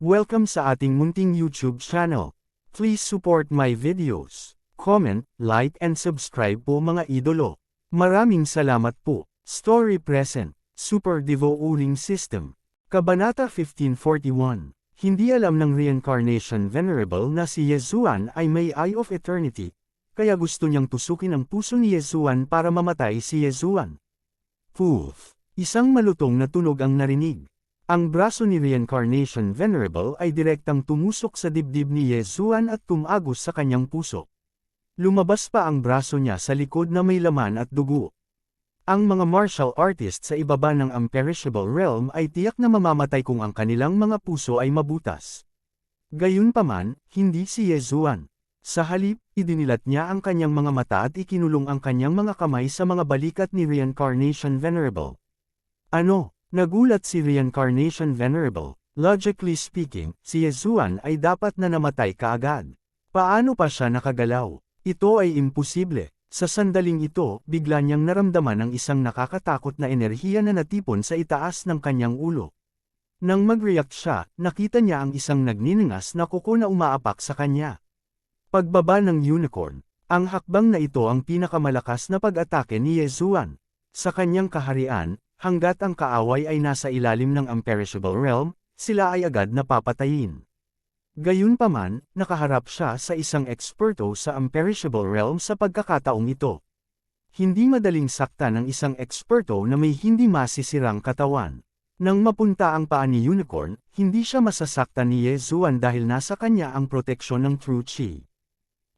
Welcome sa ating munting YouTube channel. Please support my videos. Comment, like and subscribe po mga idolo. Maraming salamat po. Story present. Super Devo Uling System. Kabanata 1541. Hindi alam ng Reincarnation Venerable na si Yezuan ay may Eye of Eternity, kaya gusto niyang tusukin ang puso ni Yezuan para mamatay si Yezuan. Poof! Isang malutong na tunog ang narinig. Ang braso ni Reincarnation Venerable ay direktang tumusok sa dibdib ni Yezuan at tumagos sa kanyang puso. Lumabas pa ang braso niya sa likod na may laman at dugo. Ang mga martial artists sa ibaba ng Imperishable Realm ay tiyak na mamamatay kung ang kanilang mga puso ay mabutas. Gayunpaman, hindi si Yezuan. Sa halip, idinilat niya ang kanyang mga mata at ikinulong ang kanyang mga kamay sa mga balikat ni Reincarnation Venerable. Ano? Nagulat si Reincarnation Venerable. Logically speaking, si Yezuan ay dapat na namatay kaagad. Paano pa siya nakagalaw? Ito ay imposible. Sa sandaling ito, bigla niyang naramdaman ang isang nakakatakot na enerhiya na natipon sa itaas ng kanyang ulo. Nang mag-react siya, nakita niya ang isang nagniningas na kuko na umaapak sa kanya. Pagbaba ng unicorn, ang hakbang na ito ang pinakamalakas na pag-atake ni Yezuan. Sa kanyang kaharian, hanggat ang kaaway ay nasa ilalim ng Imperishable Realm, sila ay agad napapatayin. Gayunpaman, nakaharap siya sa isang eksperto sa Imperishable Realm sa pagkakataong ito. Hindi madaling saktan ng isang eksperto na may hindi masisirang katawan. Nang mapunta ang paa ni Unicorn, hindi siya masasaktan ni Yezuan dahil nasa kanya ang proteksyon ng True Chi.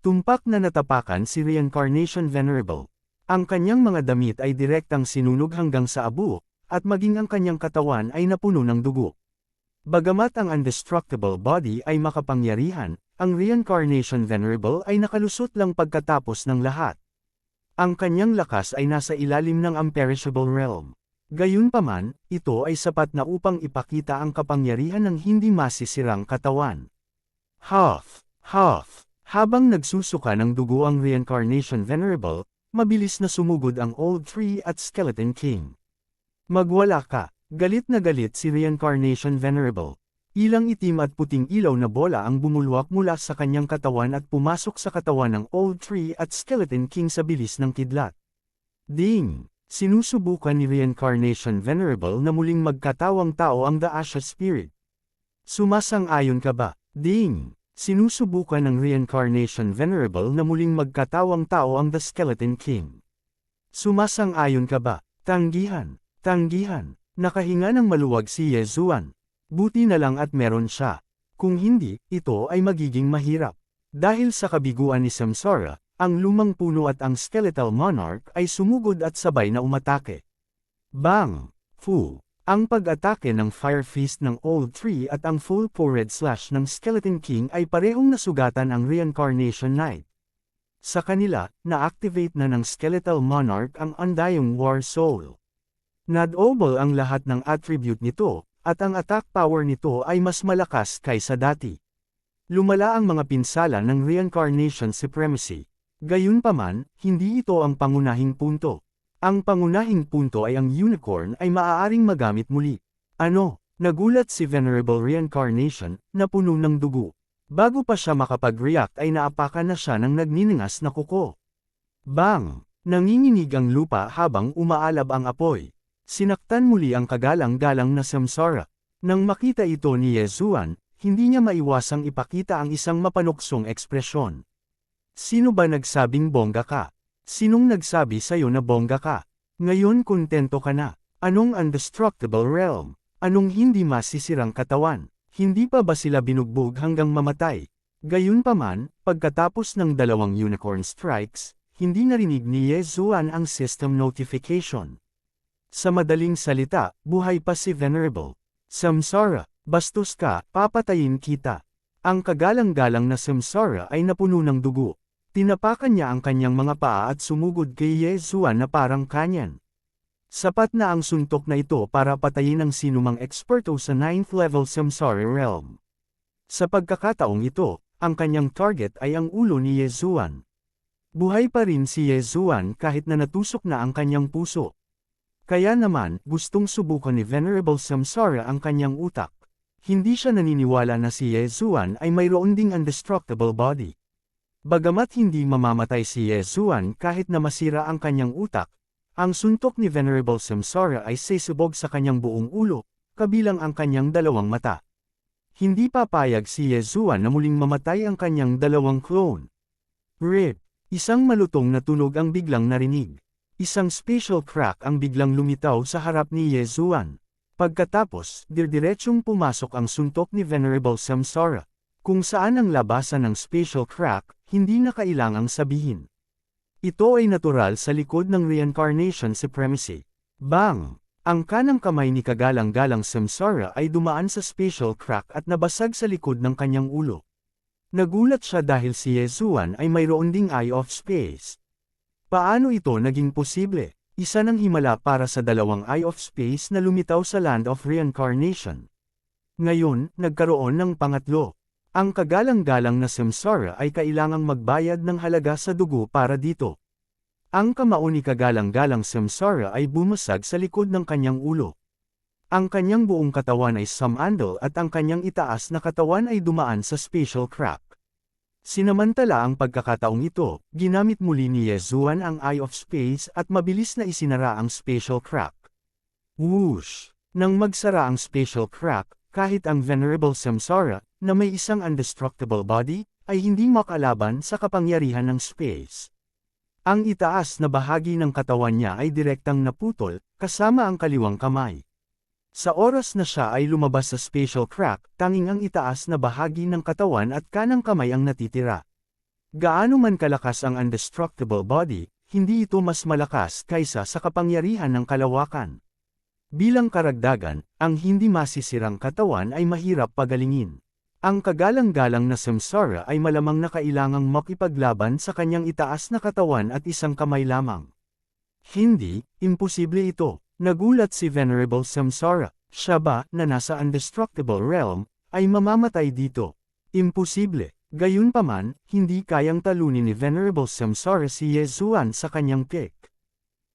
Tumpak na natapakan si Reincarnation Venerable. Ang kanyang mga damit ay direktang sinunog hanggang sa abo, at maging ang kanyang katawan ay napuno ng dugo. Bagamat ang Indestructible Body ay makapangyarihan, ang Reincarnation Venerable ay nakalusot lang pagkatapos ng lahat. Ang kanyang lakas ay nasa ilalim ng Imperishable Realm. Gayunpaman, ito ay sapat na upang ipakita ang kapangyarihan ng hindi masisirang katawan. Huff! Huff! Habang nagsusuka ng dugo ang Reincarnation Venerable, mabilis na sumugod ang Old Tree at Skeleton King. Magwala ka! Galit na galit si Reincarnation Venerable. Ilang itim at puting ilaw na bola ang bumulwak mula sa kanyang katawan at pumasok sa katawan ng Old Tree at Skeleton King sa bilis ng kidlat. Ding! Sinusubukan ni Reincarnation Venerable na muling magkatawang tao ang The Asha Spirit. Sumasang-ayon ka ba? Ding! Sinusubukan ng Reincarnation Venerable na muling magkatawang tao ang The Skeleton King. Sumasang-ayon ka ba? Tanggihan! Tanggihan! Nakahinga ng maluwag si Yezuan. Buti na lang at meron siya. Kung hindi, ito ay magiging mahirap. Dahil sa kabiguan ni Samsara, ang lumang puno at ang Skeletal Monarch ay sumugod at sabay na umatake. Bang! Fu! Ang pag-atake ng Fire Fist ng Old Tree at ang Full Forehead Slash ng Skeleton King ay parehong nasugatan ang Reincarnation Knight. Sa kanila, na-activate na ng Skeletal Monarch ang Undying War Soul. Nadobol ang lahat ng attribute nito, at ang attack power nito ay mas malakas kaysa dati. Lumala ang mga pinsala ng Reincarnation Supremacy. Gayunpaman, hindi ito ang pangunahing punto. Ang pangunahing punto ay ang unicorn ay maaaring magamit muli. Ano? Nagulat si Venerable Reincarnation, na puno ng dugo. Bago pa siya makapag-react ay naapakan na siya ng nagniningas na kuko. Bang! Nanginginig ang lupa habang umaalab ang apoy. Sinaktan muli ang kagalang-galang na Samsara. Nang makita ito ni Yezuan, hindi niya maiwasang ipakita ang isang mapanuksong ekspresyon. Sino ba nagsabing bongga ka? Sinong nagsabi sa'yo na bongga ka? Ngayon kontento ka na. Anong Indestructible Realm? Anong hindi masisirang katawan? Hindi pa ba sila binugbog hanggang mamatay? Gayunpaman, pagkatapos ng dalawang unicorn strikes, hindi narinig ni Yezuan ang system notification. Sa madaling salita, buhay pa si Venerable. Samsara, bastos ka, papatayin kita. Ang kagalang-galang na Samsara ay napuno ng dugo. Tinapakan niya ang kanyang mga paa at sumugod kay Yezuan na parang kanyan. Sapat na ang suntok na ito para patayin ang sinumang eksperto sa 9th level Samsara Realm. Sa pagkakataong ito, ang kanyang target ay ang ulo ni Yezuan. Buhay pa rin si Yezuan kahit na natusok na ang kanyang puso. Kaya naman, gustong subukan ni Venerable Samsara ang kanyang utak. Hindi siya naniniwala na si Yezuan ay mayroon ding indestructible body. Bagamat hindi mamamatay si Yezuan kahit na masira ang kanyang utak, ang suntok ni Venerable Samsara ay sisubog sa kanyang buong ulo, kabilang ang kanyang dalawang mata. Hindi papayag si Yezuan na muling mamatay ang kanyang dalawang clone. Rip! Isang malutong na tunog ang biglang narinig. Isang spatial crack ang biglang lumitaw sa harap ni Yezuan. Pagkatapos, dirdiretsong pumasok ang suntok ni Venerable Samsara. Kung saan ang labasan ng spatial crack, hindi na kailangang sabihin. Ito ay natural sa likod ng reincarnation supremacy. Bang! Ang kanang kamay ni kagalang-galang Samsara ay dumaan sa spatial crack at nabasag sa likod ng kanyang ulo. Nagulat siya dahil si Yezuan ay mayroon ding eye of space. Paano ito naging posible? Isa ng himala para sa dalawang eye of space na lumitaw sa land of reincarnation. Ngayon, nagkaroon ng pangatlo. Ang kagalang-galang na Samsara ay kailangang magbayad ng halaga sa dugo para dito. Ang kamao ni kagalang-galang Samsara ay bumasag sa likod ng kanyang ulo. Ang kanyang buong katawan ay sumandal at ang kanyang itaas na katawan ay dumaan sa spatial crack. Sinamantala ang pagkakataong ito, ginamit muli ni Yezuan ang Eye of Space at mabilis na isinara ang spatial crack. Whoosh! Nang magsara ang spatial crack, kahit ang Venerable Samsara, na may isang indestructible body, ay hindi makalaban sa kapangyarihan ng space. Ang itaas na bahagi ng katawan niya ay direktang naputol, kasama ang kaliwang kamay. Sa oras na siya ay lumabas sa spatial crack, tanging ang itaas na bahagi ng katawan at kanang kamay ang natitira. Gaano man kalakas ang indestructible body, hindi ito mas malakas kaysa sa kapangyarihan ng kalawakan. Bilang karagdagan, ang hindi masisirang katawan ay mahirap pagalingin. Ang kagalang-galang na Samsara ay malamang na kailangang makipaglaban sa kanyang itaas na katawan at isang kamay lamang. Hindi, imposible ito. Nagulat si Venerable Samsara. Siya ba, na nasa indestructible realm, ay mamamatay dito? Imposible. Gayunpaman, hindi kayang talunin ni Venerable Samsara si Yezuan sa kanyang kick.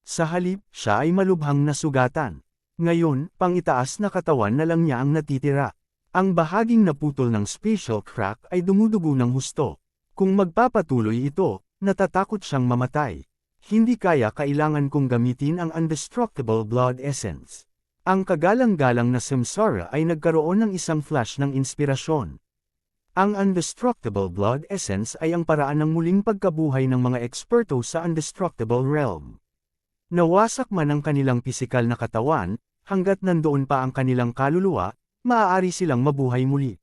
Sa halip, siya ay malubhang nasugatan. Ngayon, pangitaas na katawan na lang niya ang natitira. Ang bahaging naputol ng spatial crack ay dumudugo ng husto. Kung magpapatuloy ito, natatakot siyang mamatay. Hindi kailangan kong gamitin ang indestructible blood essence. Ang kagalang-galang na Samsara ay nagkaroon ng isang flash ng inspirasyon. Ang indestructible blood essence ay ang paraan ng muling pagkabuhay ng mga eksperto sa indestructible realm. Nawasak man ang kanilang pisikal na katawan, hanggat nandoon pa ang kanilang kaluluwa, maaari silang mabuhay muli.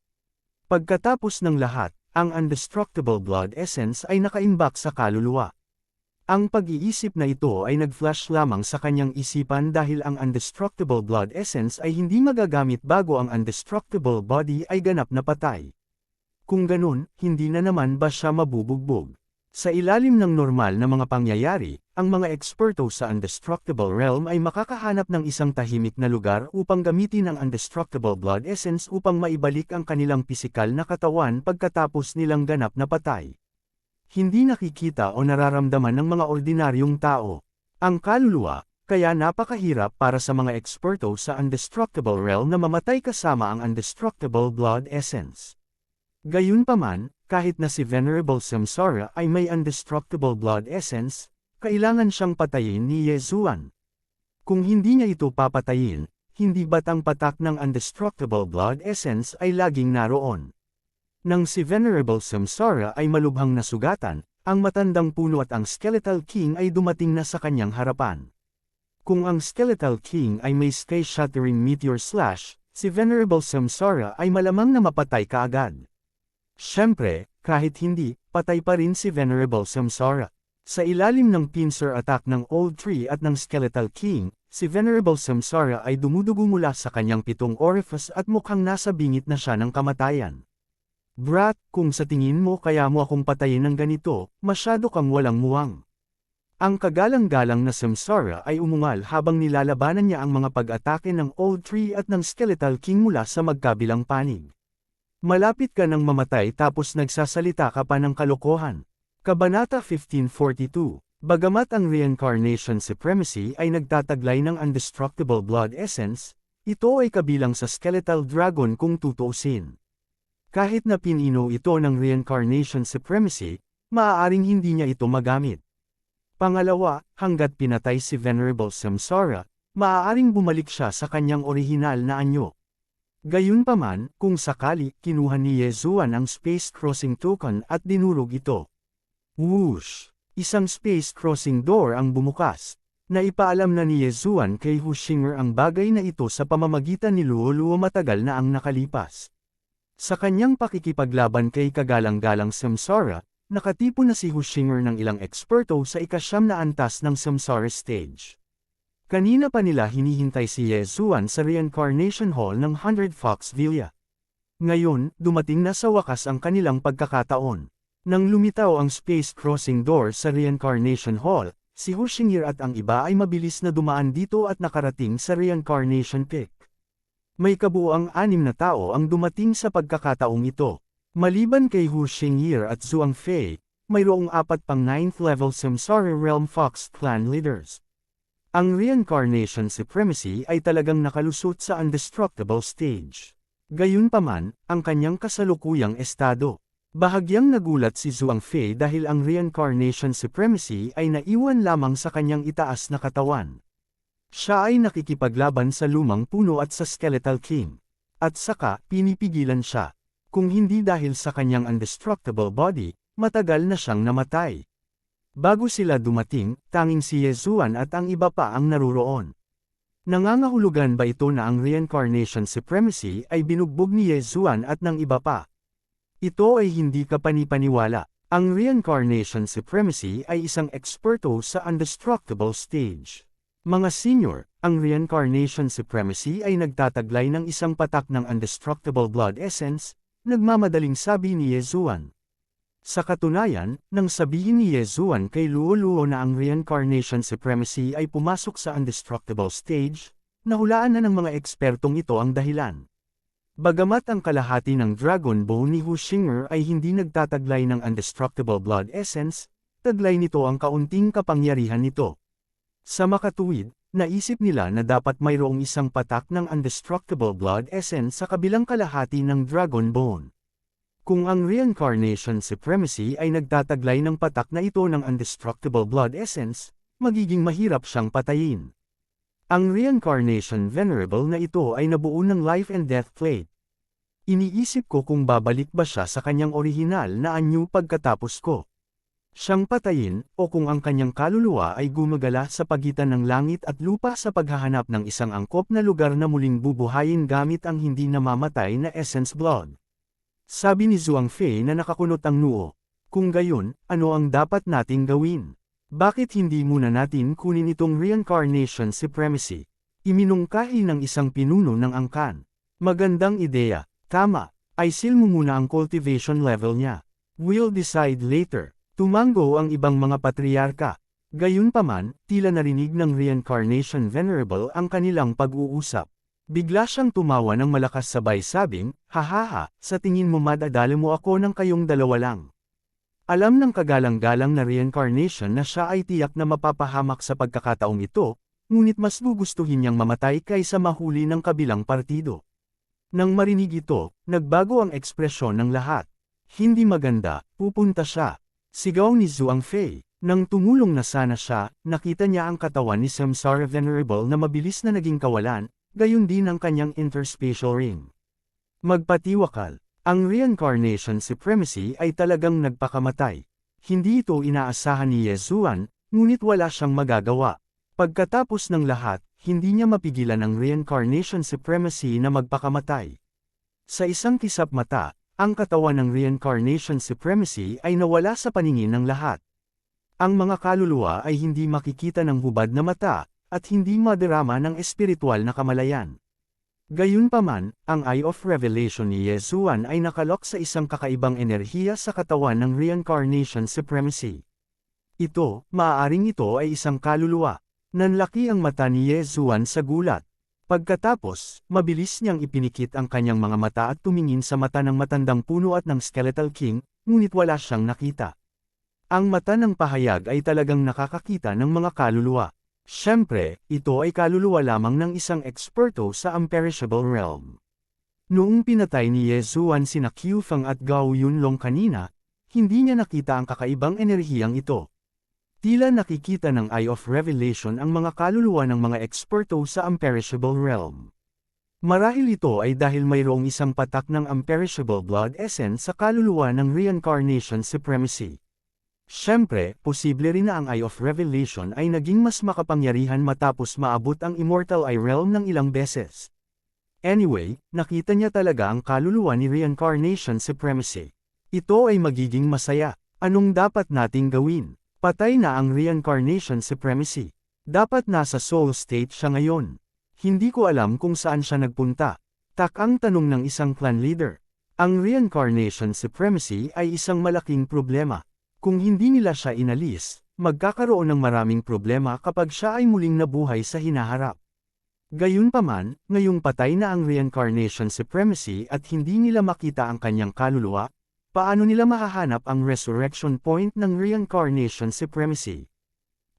Pagkatapos ng lahat, ang indestructible blood essence ay nakaimbak sa kaluluwa. Ang pag-iisip na ito ay nag-flash lamang sa kanyang isipan dahil ang indestructible blood essence ay hindi magagamit bago ang indestructible body ay ganap na patay. Kung ganun, hindi na naman ba siya mabubugbog? Sa ilalim ng normal na mga pangyayari, ang mga eksperto sa indestructible realm ay makakahanap ng isang tahimik na lugar upang gamitin ang indestructible blood essence upang maibalik ang kanilang pisikal na katawan pagkatapos nilang ganap na patay. Hindi nakikita o nararamdaman ng mga ordinaryong tao. Ang kaluluwa, kaya napakahirap para sa mga eksperto sa indestructible realm na mamatay kasama ang indestructible blood essence. Gayunpaman, kahit na si Venerable Samsara ay may indestructible blood essence, kailangan siyang patayin ni Yezuan. Kung hindi niya ito papatayin, hindi ba't ang patak ng indestructible blood essence ay laging naroon? Nang si Venerable Samsara ay malubhang nasugatan, ang matandang puno at ang Skeletal King ay dumating na sa kanyang harapan. Kung ang Skeletal King ay may sky-shattering meteor slash, si Venerable Samsara ay malamang na mapatay kaagad. Siyempre, kahit hindi, patay pa rin si Venerable Samsara. Sa ilalim ng pincer attack ng Old Tree at ng Skeletal King, si Venerable Samsara ay dumudugo mula sa kanyang 7 orifice at mukhang nasa bingit na siya ng kamatayan. Brat, kung sa tingin mo kaya mo akong patayin ng ganito, masyado kang walang muwang. Ang kagalang-galang na Samsara ay umungal habang nilalabanan niya ang mga pag-atake ng Old Tree at ng Skeletal King mula sa magkabilang panig. Malapit ka nang mamatay tapos nagsasalita ka pa ng kalokohan. Kabanata 1542. Bagamat ang reincarnation supremacy ay nagtataglay ng indestructible blood essence, Ito ay kabilang sa skeletal dragon kung tutuusin. Kahit na pinino ito ng reincarnation supremacy, maaaring hindi niya ito magamit. Pangalawa, hanggat pinatay si Venerable Samsara, maaaring bumalik siya sa kanyang orihinal na anyo. Gayunpaman, kung sakali, kinuha ni Yezuan ang space crossing token at dinurog ito. Whoosh! Isang space crossing door ang bumukas. Naipaalam na ni Yezuan kay Hushinger ang bagay na ito sa pamamagitan ni Luo matagal na ang nakalipas. Sa kanyang pakikipaglaban kay kagalang-galang Samsara, nakatipo na si Hushinger ng ilang eksperto sa ika-9 na antas ng Samsara stage. Kanina pa nila hinihintay si Yezuan sa Reincarnation Hall ng 100 Fox Villa. Ngayon, dumating na sa wakas ang kanilang pagkakataon. Nang lumitaw ang space crossing door sa Reincarnation Hall, si Hushinger at ang iba ay mabilis na dumaan dito at nakarating sa Reincarnation Peak. May kabuuang 6 na tao ang dumating sa pagkakataong ito. Maliban kay Hushinger at Zhuang Fei, mayroong 4 pang 9th level Samsara Realm Fox Clan leaders. Ang Reincarnation Supremacy ay talagang nakalusot sa Indestructible stage. Gayunpaman, ang kanyang kasalukuyang estado. Bahagyang nagulat si Zhuang Fei dahil ang Reincarnation Supremacy ay naiwan lamang sa kanyang itaas na katawan. Siya ay nakikipaglaban sa lumang puno at sa Skeletal King. At saka, pinipigilan siya. Kung hindi dahil sa kanyang indestructible body, matagal na siyang namatay. Bago sila dumating, tanging si Yezuan at ang iba pa ang naruroon. Nangangahulugan ba ito na ang Reincarnation Supremacy ay binugbog ni Yezuan at ng iba pa? Ito ay hindi kapanipaniwala. Ang Reincarnation Supremacy ay isang eksperto sa Indestructible stage. Mga senior, ang Reincarnation Supremacy ay nagtataglay ng isang patak ng Indestructible Blood Essence, nagmamadaling sabi ni Yezuan. Sa katunayan, nang sabihin ni Yezuan kay Luo na ang Reincarnation Supremacy ay pumasok sa Indestructible stage, nahulaan na ng mga ekspertong ito ang dahilan. Bagamat ang kalahati ng Dragon Bone ni Hushinger ay hindi nagtataglay ng Indestructible Blood Essence, taglay nito ang kaunting kapangyarihan nito. Sa makatuwid, naisip nila na dapat mayroong isang patak ng Indestructible Blood Essence sa kabilang kalahati ng Dragon Bone. Kung ang Reincarnation Supremacy ay nagtataglay ng patak na ito ng Indestructible Blood Essence, magiging mahirap siyang patayin. Ang Reincarnation Venerable na ito ay nabuo ng Life and Death Plate. Iniisip ko kung babalik ba siya sa kanyang orihinal na anyo pagkatapos ko siyang patayin, o kung ang kanyang kaluluwa ay gumagala sa pagitan ng langit at lupa sa paghahanap ng isang angkop na lugar na muling bubuhayin gamit ang hindi namamatay na Essence Blood. Sabi ni Zhuang Fei na nakakunot ang noo. Kung gayon, ano ang dapat nating gawin? Bakit hindi muna natin kunin itong Reincarnation Supremacy? Iminungkahi ng isang pinuno ng angkan. Magandang ideya, tama, isil mo muna ang cultivation level niya. We'll decide later. Tumango ang ibang mga patriarka. Gayunpaman, tila narinig ng Reincarnation Venerable ang kanilang pag-uusap. Bigla siyang tumawa ng malakas sabay sabing, "Hahaha, sa tingin mo madadali mo ako ng kayong dalawa lang." Alam ng kagalang-galang na Reincarnation na siya ay tiyak na mapapahamak sa pagkakataong ito, ngunit mas gugustuhin niyang mamatay kaysa mahuli ng kabilang partido. Nang marinig ito, nagbago ang ekspresyon ng lahat. Hindi maganda, pupunta siya. Sigaw ni Zhuang Fei. Nang tumulong na sana siya, nakita niya ang katawan ni Samsara Venerable na mabilis na naging kawalan, gayon din ang kanyang interspatial ring. Magpatiwakal, ang Reincarnation Supremacy ay talagang nagpakamatay. Hindi ito inaasahan ni Yezuan, ngunit wala siyang magagawa. Pagkatapos ng lahat, hindi niya mapigilan ang Reincarnation Supremacy na magpakamatay. Sa isang kisap mata, ang katawan ng Reincarnation Supremacy ay nawala sa paningin ng lahat. Ang mga kaluluwa ay hindi makikita ng hubad na mata, at hindi madarama ng espiritual na kamalayan. Gayunpaman, ang Eye of Revelation ni Yezuan ay nakalok sa isang kakaibang enerhiya sa katawan ng Reincarnation Supremacy. Maaaring ito ay isang kaluluwa. Nanlaki ang mata ni Yezuan sa gulat. Pagkatapos, mabilis niyang ipinikit ang kanyang mga mata at tumingin sa mata ng matandang puno at ng Skeletal King, ngunit wala siyang nakita. Ang mata ng pahayag ay talagang nakakakita ng mga kaluluwa. Siyempre, ito ay kaluluwa lamang ng isang eksperto sa imperishable realm. Noong pinatay ni Yezuan sina Qiufeng at Gao Yunlong kanina, hindi niya nakita ang kakaibang enerhiyang ito. Tila nakikita ng Eye of Revelation ang mga kaluluwa ng mga eksperto sa imperishable realm. Marahil ito ay dahil mayroong isang patak ng imperishable blood essence sa kaluluwa ng reincarnation supremacy. Siyempre, posible rin na ang Eye of Revelation ay naging mas makapangyarihan matapos maabot ang Immortal Eye Realm ng ilang beses. Anyway, nakita niya talaga ang kaluluwa ni Reincarnation Supremacy. Ito ay magiging masaya. Anong dapat nating gawin? Patay na ang Reincarnation Supremacy. Dapat nasa soul state siya ngayon. Hindi ko alam kung saan siya nagpunta. Ang tanong ng isang clan leader. Ang Reincarnation Supremacy ay isang malaking problema. Kung hindi nila siya inalis, magkakaroon ng maraming problema kapag siya ay muling nabuhay sa hinaharap. Gayunpaman, ngayong patay na ang Reincarnation Supremacy at hindi nila makita ang kanyang kaluluwa, paano nila mahahanap ang resurrection point ng Reincarnation Supremacy?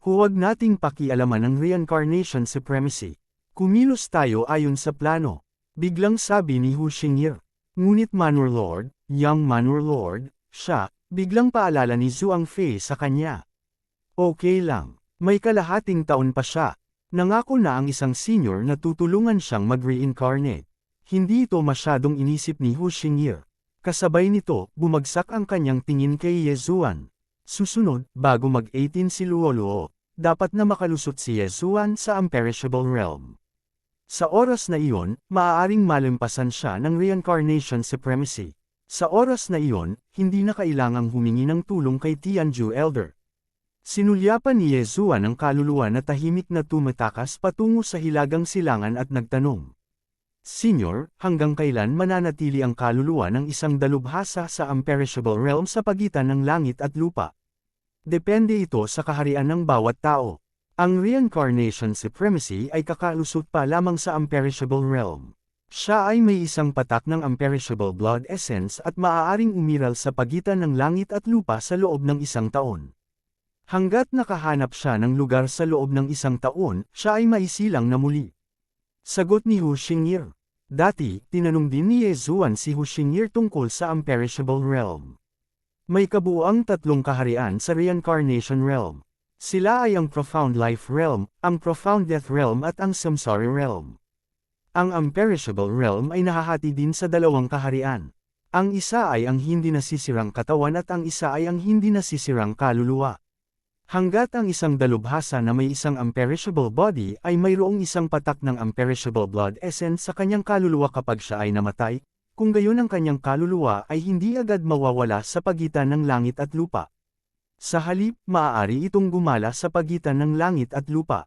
Huwag nating pakialaman ang Reincarnation Supremacy. Kumilos tayo ayon sa plano. Biglang sabi ni Hu Xingye. Ngunit Manor Lord, Young Manor Lord, siya, biglang paalala ni Zhuang Fei sa kanya. Okay lang, may kalahating taon pa siya. Nangako na ang isang senior na tutulungan siyang mag-reincarnate. Hindi ito masyadong inisip ni Hu Xingye. Kasabay nito, bumagsak ang kanyang tingin kay Yezuan. Susunod, bago mag-18 si Luoluo, dapat na makalusot si Yezuan sa imperishable realm. Sa oras na iyon, maaaring malampasan siya ng reincarnation supremacy. Sa oras na iyon, hindi na kailangang humingi ng tulong kay Tianju Elder. Sinulyapan ni Yezuan ang kaluluwa na tahimik na tumatakas patungo sa hilagang silangan at nagtanong. Senior, hanggang kailan mananatili ang kaluluwa ng isang dalubhasa sa imperishable realm sa pagitan ng langit at lupa? Depende ito sa kaharian ng bawat tao. Ang reincarnation supremacy ay kakalusot pa lamang sa imperishable realm. Siya ay may isang patak ng imperishable blood essence at maaaring umiral sa pagitan ng langit at lupa sa loob ng isang taon. Hanggat nakahanap siya ng lugar sa loob ng isang taon, siya ay maisilang na muli. Sagot ni Hu Xingye. Dati, tinanong din ni Yezuan si Hu Xingye tungkol sa imperishable realm. May kabuuang tatlong kaharian sa reincarnation realm. Sila ay ang profound life realm, ang profound death realm at ang samsara realm. Ang imperishable realm ay nahahati din sa dalawang kaharian. Ang isa ay ang hindi nasisirang katawan at ang isa ay ang hindi nasisirang kaluluwa. Hanggat ang isang dalubhasa na may isang imperishable body ay mayroong isang patak ng imperishable blood essence sa kanyang kaluluwa kapag siya ay namatay, kung gayon ang kanyang kaluluwa ay hindi agad mawawala sa pagitan ng langit at lupa. Sa halip, maaari itong gumala sa pagitan ng langit at lupa.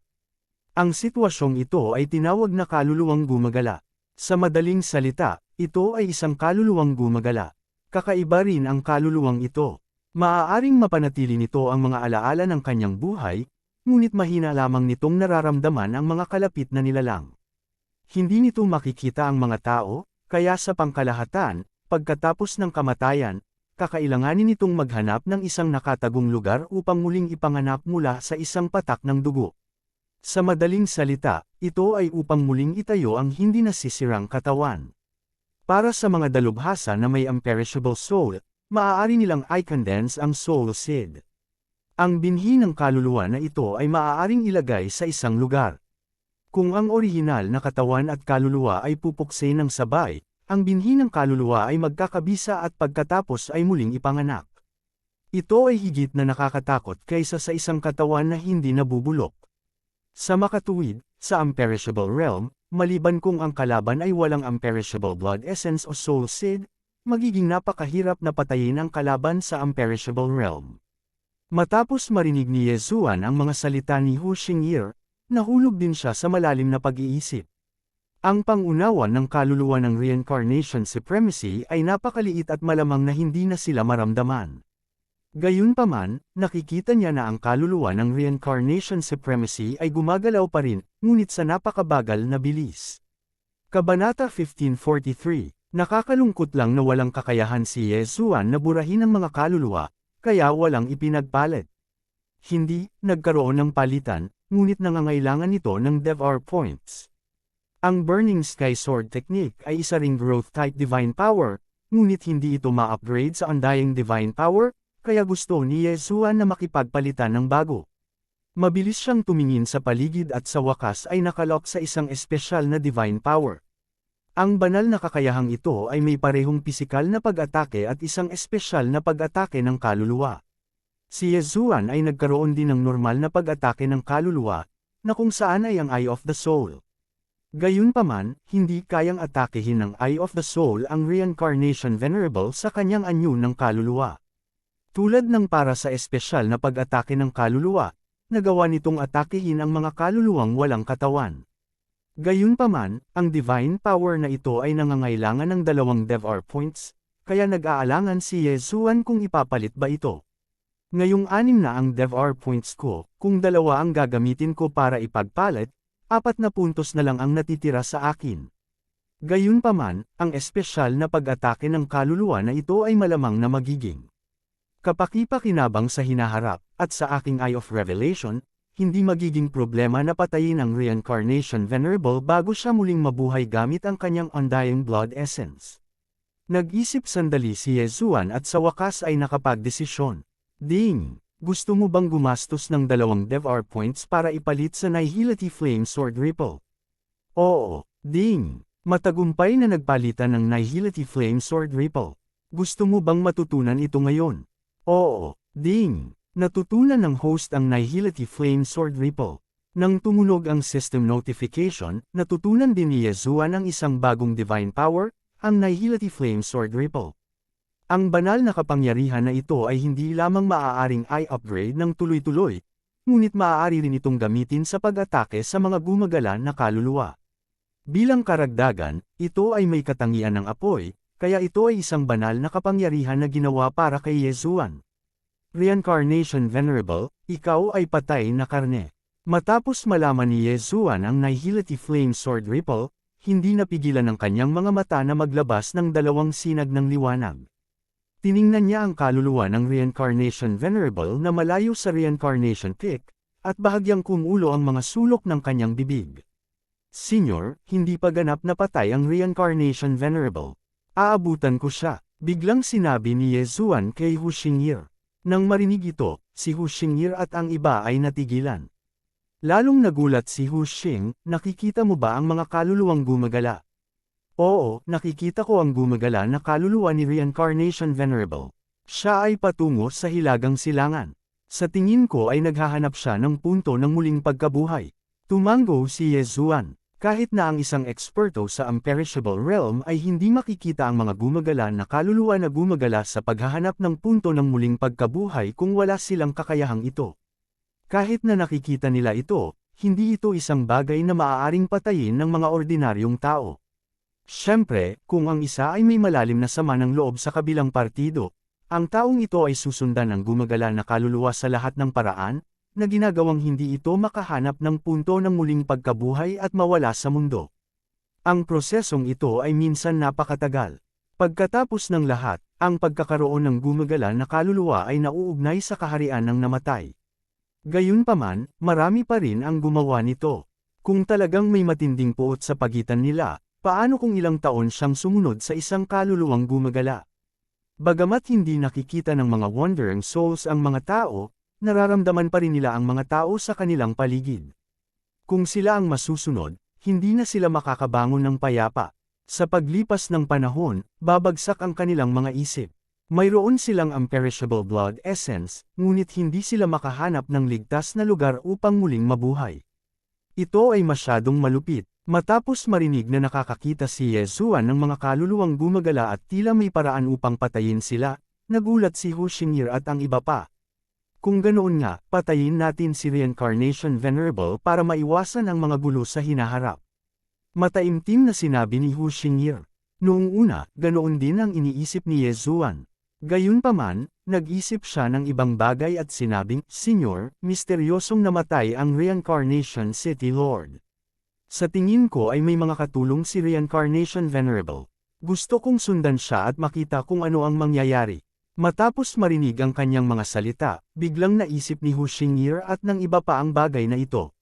Ang sitwasyong ito ay tinawag na kaluluwang gumagala. Sa madaling salita, ito ay isang kaluluwang gumagala. Kakaiba rin ang kaluluwang ito. Maaaring mapanatili nito ang mga alaala ng kanyang buhay, ngunit mahina lamang nitong nararamdaman ang mga kalapit na nilalang. Hindi nito makikita ang mga tao, kaya sa pangkalahatan, pagkatapos ng kamatayan, kakailanganin nitong maghanap ng isang nakatagong lugar upang muling ipanganak mula sa isang patak ng dugo. Sa madaling salita, ito ay upang muling itayo ang hindi nasisirang katawan. Para sa mga dalubhasa na may imperishable soul, maaari nilang i-condense ang soul seed. Ang binhi ng kaluluwa na ito ay maaaring ilagay sa isang lugar. Kung ang orihinal na katawan at kaluluwa ay pupukse ng sabay, ang binhi ng kaluluwa ay magkakabisa at pagkatapos ay muling ipanganak. Ito ay higit na nakakatakot kaysa sa isang katawan na hindi nabubulok. Sa makatuwid, sa imperishable realm, maliban kung ang kalaban ay walang imperishable blood essence o soul seed, magiging napakahirap na patayin ang kalaban sa imperishable realm. Matapos marinig ni Yezuan ang mga salita ni Hu Xingye, nahulog din siya sa malalim na pag-iisip. Ang pangunawan ng kaluluwa ng reincarnation supremacy ay napakaliit at malamang na hindi na sila maramdaman. Gayunpaman, nakikita niya na ang kaluluwa ng reincarnation supremacy ay gumagalaw pa rin, ngunit sa napakabagal na bilis. Kabanata 1543. Nakakalungkot lang na walang kakayahan si Yezuan na burahin ang mga kaluluwa, kaya walang ipinagpalit. Hindi, nagkaroon ng palitan, ngunit nangangailangan ito ng Dev-R points. Ang Burning Sky Sword technique ay isa ring growth-type divine power, ngunit hindi ito ma-upgrade sa Undying Divine Power, kaya gusto ni Yezhuan na makipagpalitan ng bago. Mabilis siyang tumingin sa paligid at sa wakas ay nakalock sa isang espesyal na divine power. Ang banal na kakayahang ito ay may parehong pisikal na pag-atake at isang espesyal na pag-atake ng kaluluwa. Si Yezhuan ay nagkaroon din ng normal na pag-atake ng kaluluwa, na kung saan ay ang Eye of the Soul. Gayunpaman, hindi kayang atakehin ng Eye of the Soul ang Reincarnation Venerable sa kanyang anyo ng kaluluwa. Tulad ng para sa espesyal na pag-atake ng kaluluwa, nagawa nitong atakehin ang mga kaluluwang walang katawan. Gayunpaman, ang divine power na ito ay nangangailangan ng 2 Dev-R points, kaya nag-aalangan si Yezhuan kung ipapalit ba ito. Ngayong 6 na ang Dev-R points ko, kung 2 ang gagamitin ko para ipagpalit, 4 na puntos na lang ang natitira sa akin. Gayunpaman, ang espesyal na pag-atake ng kaluluwa na ito ay malamang na magiging kapaki-pakinabang sa hinaharap, at sa aking Eye of Revelation, hindi magiging problema na patayin ang Reincarnation Venerable bago siya muling mabuhay gamit ang kanyang Undying Blood Essence. Nag-isip sandali si Yezhuan at sa wakas ay nakapagdesisyon. Ding! Gusto mo bang gumastos ng 2 Dev-R points para ipalit sa Nihility Flame Sword Ripple? Oo, Ding! Matagumpay na nagpalitan ng Nihility Flame Sword Ripple. Gusto mo bang matutunan ito ngayon? Oo, Ding! Natutunan ng host ang Nihility Flame Sword Ripple. Nang tumunog ang system notification, natutunan din ni Yezhuan ang isang bagong divine power, ang Nihility Flame Sword Ripple. Ang banal na kapangyarihan na ito ay hindi lamang maaaring i-upgrade ng tuloy-tuloy, ngunit maaari rin itong gamitin sa pag-atake sa mga gumagala na kaluluwa. Bilang karagdagan, ito ay may katangian ng apoy, kaya ito ay isang banal na kapangyarihan na ginawa para kay Yezhuan. Reincarnation Venerable, ikaw ay patay na karne. Matapos malaman ni Yezhuan ang Nihility Flame Sword Ripple, hindi napigilan ng kanyang mga mata na maglabas ng 2 sinag ng liwanag. Tiningnan niya ang kaluluwa ng Reincarnation Venerable na malayo sa Reincarnation Peak, at bahagyang kumulo ang mga sulok ng kanyang bibig. Senyor, hindi pa ganap na patay ang Reincarnation Venerable. Aabutan ko siya, biglang sinabi ni Yezhuan kay Hu Xingyi. Nang marinig ito, si Hu Xingyi at ang iba ay natigilan. Lalong nagulat si Hu Xing, nakikita mo ba ang mga kaluluwang gumagala? Oo, nakikita ko ang gumagala na kaluluwa ni Reincarnation Venerable. Siya ay patungo sa hilagang silangan. Sa tingin ko ay naghahanap siya ng punto ng muling pagkabuhay. Tumango si Yezhuan. Kahit na ang isang eksperto sa Imperishable Realm ay hindi makikita ang mga gumagala na kaluluwa na gumagala sa paghahanap ng punto ng muling pagkabuhay kung wala silang kakayahang ito. Kahit na nakikita nila ito, hindi ito isang bagay na maaaring patayin ng mga ordinaryong tao. Siyempre, kung ang isa ay may malalim na sama ng loob sa kabilang partido, ang taong ito ay susundan ng gumagala na kaluluwa sa lahat ng paraan, na ginagawang hindi ito makahanap ng punto ng muling pagkabuhay at mawala sa mundo. Ang prosesong ito ay minsan napakatagal. Pagkatapos ng lahat, ang pagkakaroon ng gumagala na kaluluwa ay nauugnay sa kaharian ng namatay. Gayunpaman, marami pa rin ang gumawa nito. Kung talagang may matinding puot sa pagitan nila, paano kung ilang taon siyang sumunod sa isang kaluluwang gumagala? Bagamat hindi nakikita ng mga wandering souls ang mga tao, nararamdaman pa rin nila ang mga tao sa kanilang paligid. Kung sila ang masusunod, hindi na sila makakabangon ng payapa. Sa paglipas ng panahon, babagsak ang kanilang mga isip. Mayroon silang Imperishable Blood Essence, ngunit hindi sila makahanap ng ligtas na lugar upang muling mabuhay. Ito ay masyadong malupit. Matapos marinig na nakakakita si Yezhuan ng mga kaluluwang gumagala at tila may paraan upang patayin sila, nagulat si Hu Xingyi at ang iba pa. Kung ganoon nga, patayin natin si Reincarnation Venerable para maiwasan ang mga gulo sa hinaharap. Mataimtim na sinabi ni Hu Xingyi. Noong una, ganoon din ang iniisip ni Yezhuan. Gayunpaman, nag-isip siya ng ibang bagay at sinabing, Senyor, misteryosong namatay ang Reincarnation City Lord. Sa tingin ko ay may mga katulong si Reincarnation Venerable. Gusto kong sundan siya at makita kung ano ang mangyayari. Matapos marinig ang kanyang mga salita, biglang naisip ni Hu Xingyi at ng iba pa ang bagay na ito.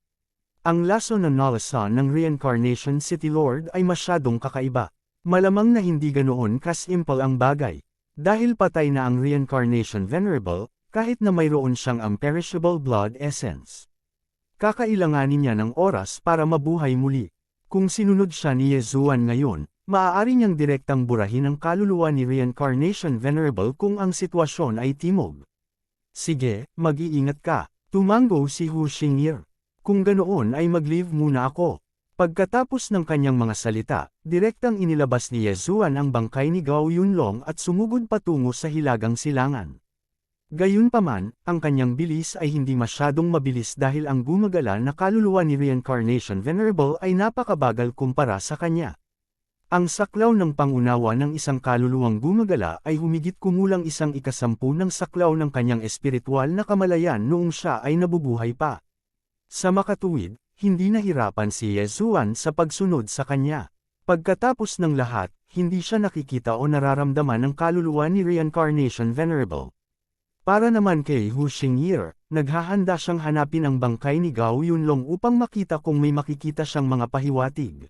Ang laso ng Nolasan ng Reincarnation City Lord ay masyadong kakaiba. Malamang na hindi ganoon ka-simple ang bagay. Dahil patay na ang Reincarnation Venerable, kahit na mayroon siyang imperishable blood essence. Kakailanganin niya ng oras para mabuhay muli. Kung sinunod siya ni Yezuan ngayon, maaari niyang direktang burahin ang kaluluwa ni Reincarnation Venerable kung ang sitwasyon ay timog. Sige, mag-iingat ka, tumango si Hu Xingye. Kung ganoon ay mag-leave muna ako. Pagkatapos ng kanyang mga salita, direktang inilabas ni Yezuan ang bangkay ni Gao Yunlong at sumugod patungo sa hilagang silangan. Gayunpaman, ang kanyang bilis ay hindi masyadong mabilis dahil ang gumagala na kaluluwa ni Reincarnation Venerable ay napakabagal kumpara sa kanya. Ang saklaw ng pangunawa ng isang kaluluwang gumagala ay humigit kumulang 1/10 ng saklaw ng kanyang espiritual na kamalayan noong siya ay nabubuhay pa. Sa makatuwid, hindi nahirapan si Yezuan sa pagsunod sa kanya. Pagkatapos ng lahat, hindi siya nakikita o nararamdaman ng kaluluwa ni Reincarnation Venerable. Para naman kay Hu Xingye, naghahanda siyang hanapin ang bangkay ni Gao Yunlong upang makita kung may makikita siyang mga pahiwatig.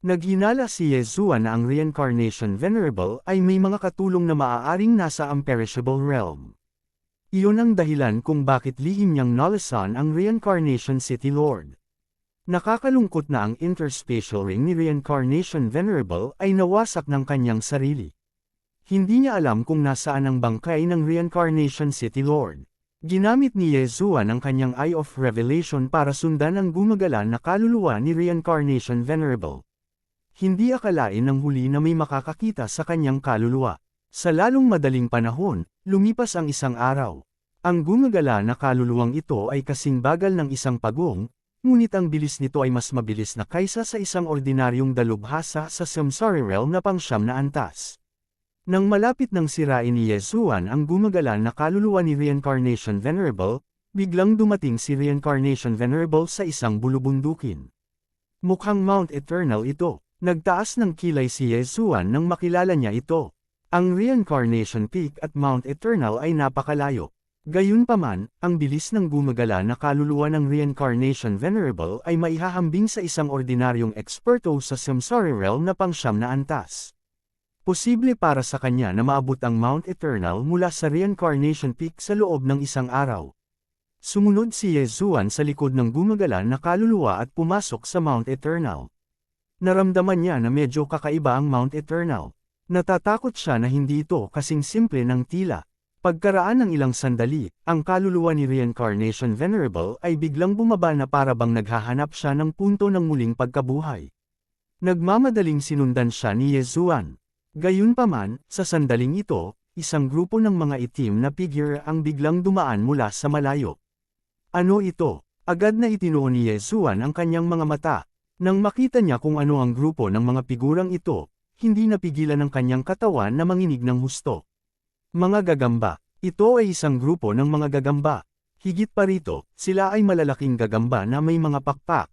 Naghinala si Yezuan na ang Reincarnation Venerable ay may mga katulong na maaaring nasa imperishable realm. Iyon ang dahilan kung bakit lihim niyang Nolasan ang Reincarnation City Lord. Nakakalungkot na ang interspatial ring ni Reincarnation Venerable ay nawasak ng kanyang sarili. Hindi niya alam kung nasaan ang bangkay ng Reincarnation City Lord. Ginamit ni Yezuan ang kanyang Eye of Revelation para sundan ang gumagala na kaluluwa ni Reincarnation Venerable. Hindi akalain ng huli na may makakakita sa kanyang kaluluwa. Sa lalong madaling panahon, lumipas ang isang araw. Ang gumagala na kaluluwang ito ay kasing bagal ng isang pagong, ngunit ang bilis nito ay mas mabilis na kaysa sa isang ordinaryong dalubhasa sa samsara realm na pangsyam na antas. Nang malapit ng sirain ni Yezuan ang gumagala na kaluluwa ni Reincarnation Venerable, biglang dumating si Reincarnation Venerable sa isang bulubundukin. Mukhang Mount Eternal ito. Nagtaas ng kilay si Yezuan nang makilala niya ito. Ang Reincarnation Peak at Mount Eternal ay napakalayo. Gayunpaman, ang bilis ng gumagala na kaluluwa ng Reincarnation Venerable ay maihahambing sa isang ordinaryong eksperto sa samsara realm na pangsyam na antas. Posible para sa kanya na maabot ang Mount Eternal mula sa Reincarnation Peak sa loob ng isang araw. Sumunod si Yezuan sa likod ng gumagala na kaluluwa at pumasok sa Mount Eternal. Naramdaman niya na medyo kakaiba ang Mount Eternal. Natatakot siya na hindi ito kasing simple ng tila. Pagkaraan ng ilang sandali, ang kaluluwa ni Reincarnation Venerable ay biglang bumaba na para bang naghahanap siya ng punto ng muling pagkabuhay. Nagmamadaling sinundan siya ni Yezuan. Gayunpaman, sa sandaling ito, isang grupo ng mga itim na figure ang biglang dumaan mula sa malayo. Ano ito? Agad na itinuon ni Yezuan ang kanyang mga mata. Nang makita niya kung ano ang grupo ng mga figurang ito, hindi napigilan ng kanyang katawan na manginig ng husto. Mga gagamba. Ito ay isang grupo ng mga gagamba. Higit pa rito, sila ay malalaking gagamba na may mga pakpak.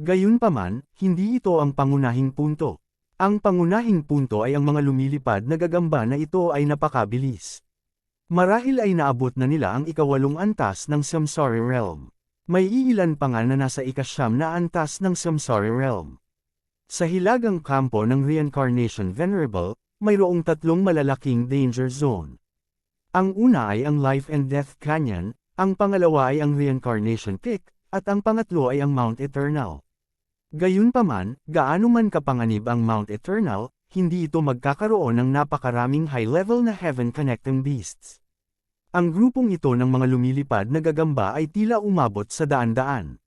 Gayunpaman, hindi ito ang pangunahing punto. Ang pangunahing punto ay ang mga lumilipad na gagamba na ito ay napakabilis. Marahil ay naabot na nila ang ika-8 antas ng samsara realm. May iilan pa nga na nasa ika-9 na antas ng samsara realm. Sa hilagang kampo ng Reincarnation Venerable, mayroong 3 malalaking danger zone. Ang una ay ang Life and Death Canyon, ang pangalawa ay ang Reincarnation Peak, at ang pangatlo ay ang Mount Eternal. Gayunpaman, gaano man kapanganib ang Mount Eternal, hindi ito magkakaroon ng napakaraming high-level na heaven-connecting beasts. Ang grupong ito ng mga lumilipad na gagamba ay tila umabot sa daan-daan.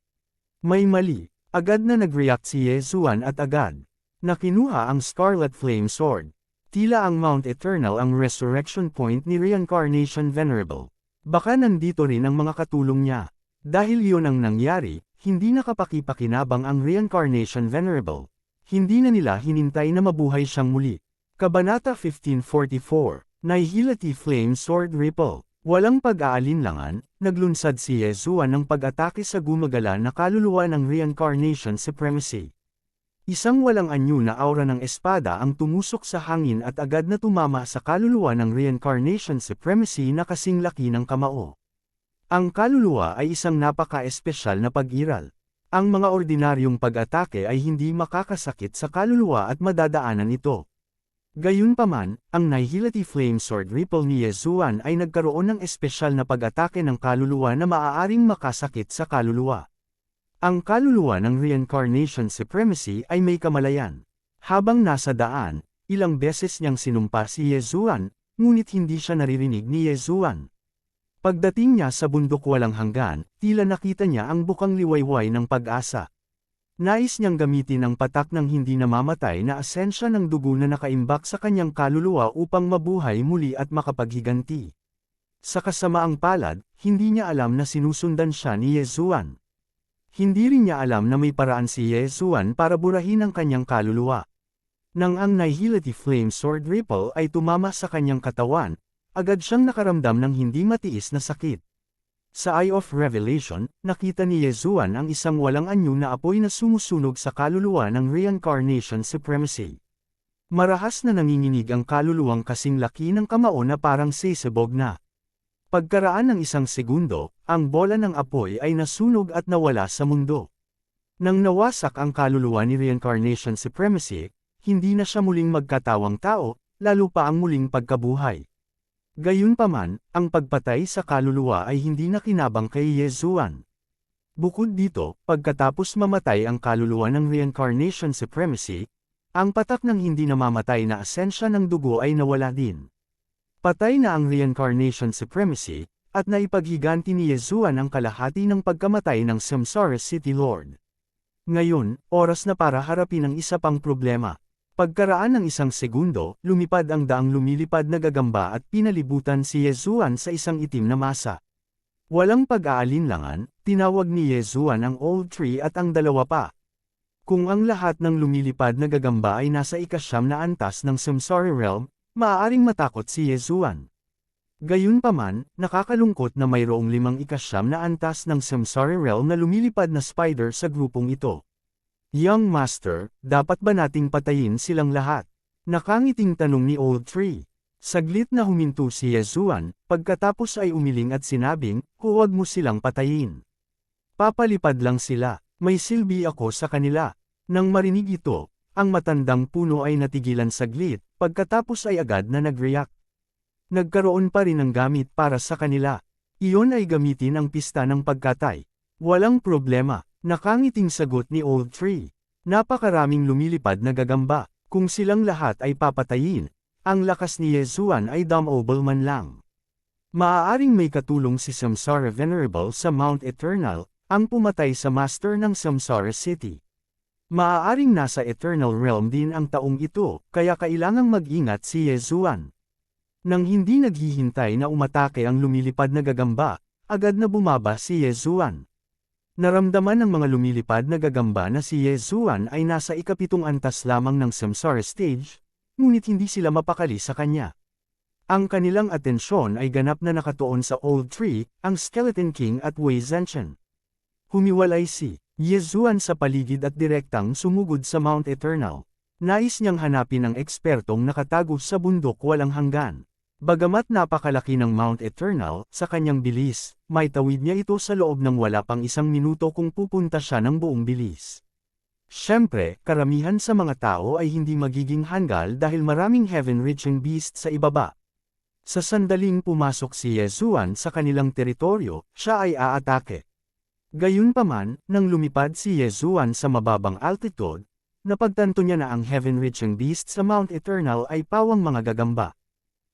May mali. Agad na nag-react si Yezuan at agad na kinuha ang Scarlet Flame Sword. Tila ang Mount Eternal ang resurrection point ni Reincarnation Venerable. Baka nandito rin ang mga katulong niya. Dahil iyon ang nangyari, hindi nakapakipakinabang ang Reincarnation Venerable. Hindi na nila hinintay na mabuhay siyang muli. Kabanata 1544, Nihility Flame Sword Ripple. Walang pag-aalinlangan, naglunsad si Yezuan ng pag-atake sa gumagala na kaluluwa ng Reincarnation Supremacy. Isang walang anyo na aura ng espada ang tumusok sa hangin at agad na tumama sa kaluluwa ng Reincarnation Supremacy na kasing laki ng kamao. Ang kaluluwa ay isang napaka-espesyal na pag-iral. Ang mga ordinaryong pag-atake ay hindi makakasakit sa kaluluwa at madadaanan ito. Gayunpaman, ang Nihility Flame Sword Ripple ni Yezuan ay nagkaroon ng espesyal na pag-atake ng kaluluwa na maaaring makasakit sa kaluluwa. Ang kaluluwa ng Reincarnation Supremacy ay may kamalayan. Habang nasa daan, ilang beses niyang sinumpa si Yezuan, ngunit hindi siya naririnig ni Yezuan. Pagdating niya sa bundok walang hanggan, tila nakita niya ang bukang liwayway ng pag-asa. Nais niyang gamitin ang patak ng hindi namamatay na asensya ng dugo na nakaimbak sa kanyang kaluluwa upang mabuhay muli at makapaghiganti. Sa kasamaang palad, hindi niya alam na sinusundan siya ni Yezuan. Hindi rin niya alam na may paraan si Yezuan para burahin ang kanyang kaluluwa. Nang ang Nihility Flame Sword Ripple ay tumama sa kanyang katawan, agad siyang nakaramdam ng hindi matiis na sakit. Sa Eye of Revelation, nakita ni Yezuan ang isang walang anyo na apoy na sumusunog sa kaluluwa ng Reincarnation Supremacy. Marahas na nanginginig ang kaluluwang kasing laki ng kamao na parang sisabog na. Pagkaraan ng isang segundo, ang bola ng apoy ay nasunog at nawala sa mundo. Nang nawasak ang kaluluwa ni Reincarnation Supremacy, hindi na siya muling magkatawang tao, lalo pa ang muling pagkabuhay. Gayunpaman, ang pagpatay sa kaluluwa ay hindi nakinabang kay Yezuan. Bukod dito, pagkatapos mamatay ang kaluluwa ng Reincarnation Supremacy, ang patak ng hindi namamatay na asensya ng dugo ay nawala din. Patay na ang Reincarnation Supremacy, at naipaghiganti ni Yezuan ang kalahati ng pagkamatay ng Samsara City Lord. Ngayon, oras na para harapin ang isa pang problema. Pagkaraan ng isang segundo, lumipad ang daang lumilipad na gagamba at pinalibutan si Yezuan sa isang itim na masa. Walang pag-aalinlangan, tinawag ni Yezuan ang Old Tree at ang dalawa pa. Kung ang lahat ng lumilipad na gagamba ay nasa ikasyam na antas ng Samsara Realm, maaaring matakot si Yezuan. Gayunpaman, nakakalungkot na mayroong 5 ikasyam na antas ng Samsara Realm na lumilipad na spider sa grupong ito. Young Master, dapat ba nating patayin silang lahat? Nakangiting tanong ni Old Tree. Saglit na huminto si Yezuan, pagkatapos ay umiling at sinabing, huwag mo silang patayin. Papalipad lang sila, may silbi ako sa kanila. Nang marinig ito, ang matandang puno ay natigilan saglit, pagkatapos ay agad na nag-react. Nagkaroon pa rin ng gamit para sa kanila. Iyon ay gamitin ang pista ng pagkatay. Walang problema. Nakangiting sagot ni Old Tree. Napakaraming lumilipad na gagamba, kung silang lahat ay papatayin, ang lakas ni Yezuan ay damable man lang. Maaaring may katulong si Samsara Venerable sa Mount Eternal, ang pumatay sa Master ng Samsara City. Maaaring nasa Eternal Realm din ang taong ito, kaya kailangang mag-ingat si Yezuan. Nang hindi naghihintay na umatake ang lumilipad na gagamba, agad na bumaba si Yezuan. Naramdaman ng mga lumilipad na gagamba na si Yezuan ay nasa ikapitong antas lamang ng Samsara stage, ngunit hindi sila mapakali sa kanya. Ang kanilang atensyon ay ganap na nakatuon sa Old Tree, ang Skeleton King at Wei Zhenchen. Humiwalay si Yezuan sa paligid at direktang sumugod sa Mount Eternal. Nais niyang hanapin ang ekspertong nakatago sa bundok walang hanggan. Bagamat napakalaki ng Mount Eternal, sa kanyang bilis, may tawid niya ito sa loob ng wala pang 1 minuto kung pupunta siya ng buong bilis. Siyempre, karamihan sa mga tao ay hindi magiging hanggal dahil maraming heaven-reaching beast sa ibaba. Sa sandaling pumasok si Yezuan sa kanilang teritoryo, siya ay aatake. Gayunpaman, nang lumipad si Yezuan sa mababang altitude, napagtanto niya na ang heaven-reaching beast sa Mount Eternal ay pawang mga gagamba.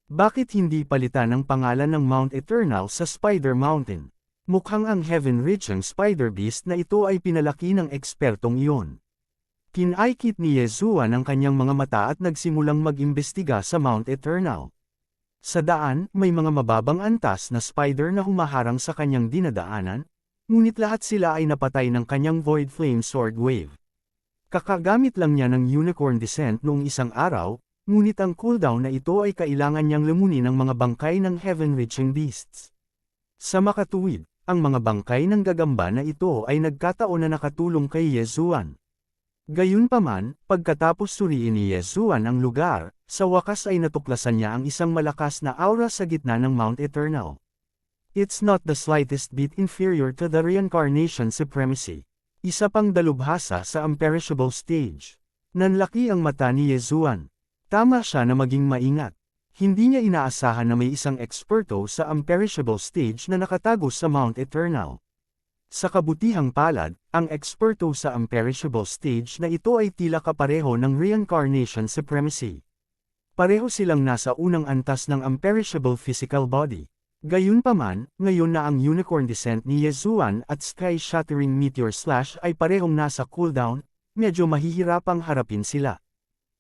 Bakit hindi palitan ang pangalan ng Mount Eternal sa Spider Mountain? Mukhang ang heaven-reaching spider beast na ito ay pinalaki ng ekspertong iyon. Kinaykit ni Yezuan ang kanyang mga mata at nagsimulang mag-imbestiga sa Mount Eternal. Sa daan, may mga mababang antas na spider na humaharang sa kanyang dinadaanan, ngunit lahat sila ay napatay ng kanyang Void Flame Sword Wave. Kakagamit lang niya ng Unicorn Descent noong isang araw, ngunit ang cooldown na ito ay kailangan niyang lamunin ng mga bangkay ng heaven-reaching beasts. Sa makatuwid, ang mga bangkay ng gagamba na ito ay nagkataon na nakatulong kay Yezuan. Gayunpaman, pagkatapos suriin ni Yezuan ang lugar, sa wakas ay natuklasan niya ang isang malakas na aura sa gitna ng Mount Eternal. It's not the slightest bit inferior to the Reincarnation Supremacy. Isa pang dalubhasa sa imperishable stage. Nanlaki ang mata ni Yezuan. Tama siya na maging maingat. Hindi niya inaasahan na may isang eksperto sa imperishable stage na nakatago sa Mount Eternal. Sa kabutihang palad, ang eksperto sa imperishable stage na ito ay tila kapareho ng reincarnation supremacy. Pareho silang nasa unang antas ng imperishable physical body. Gayunpaman, ngayon na ang unicorn descent ni Yezuan at sky-shattering meteor slash ay parehong nasa cooldown, medyo mahihirapang harapin sila.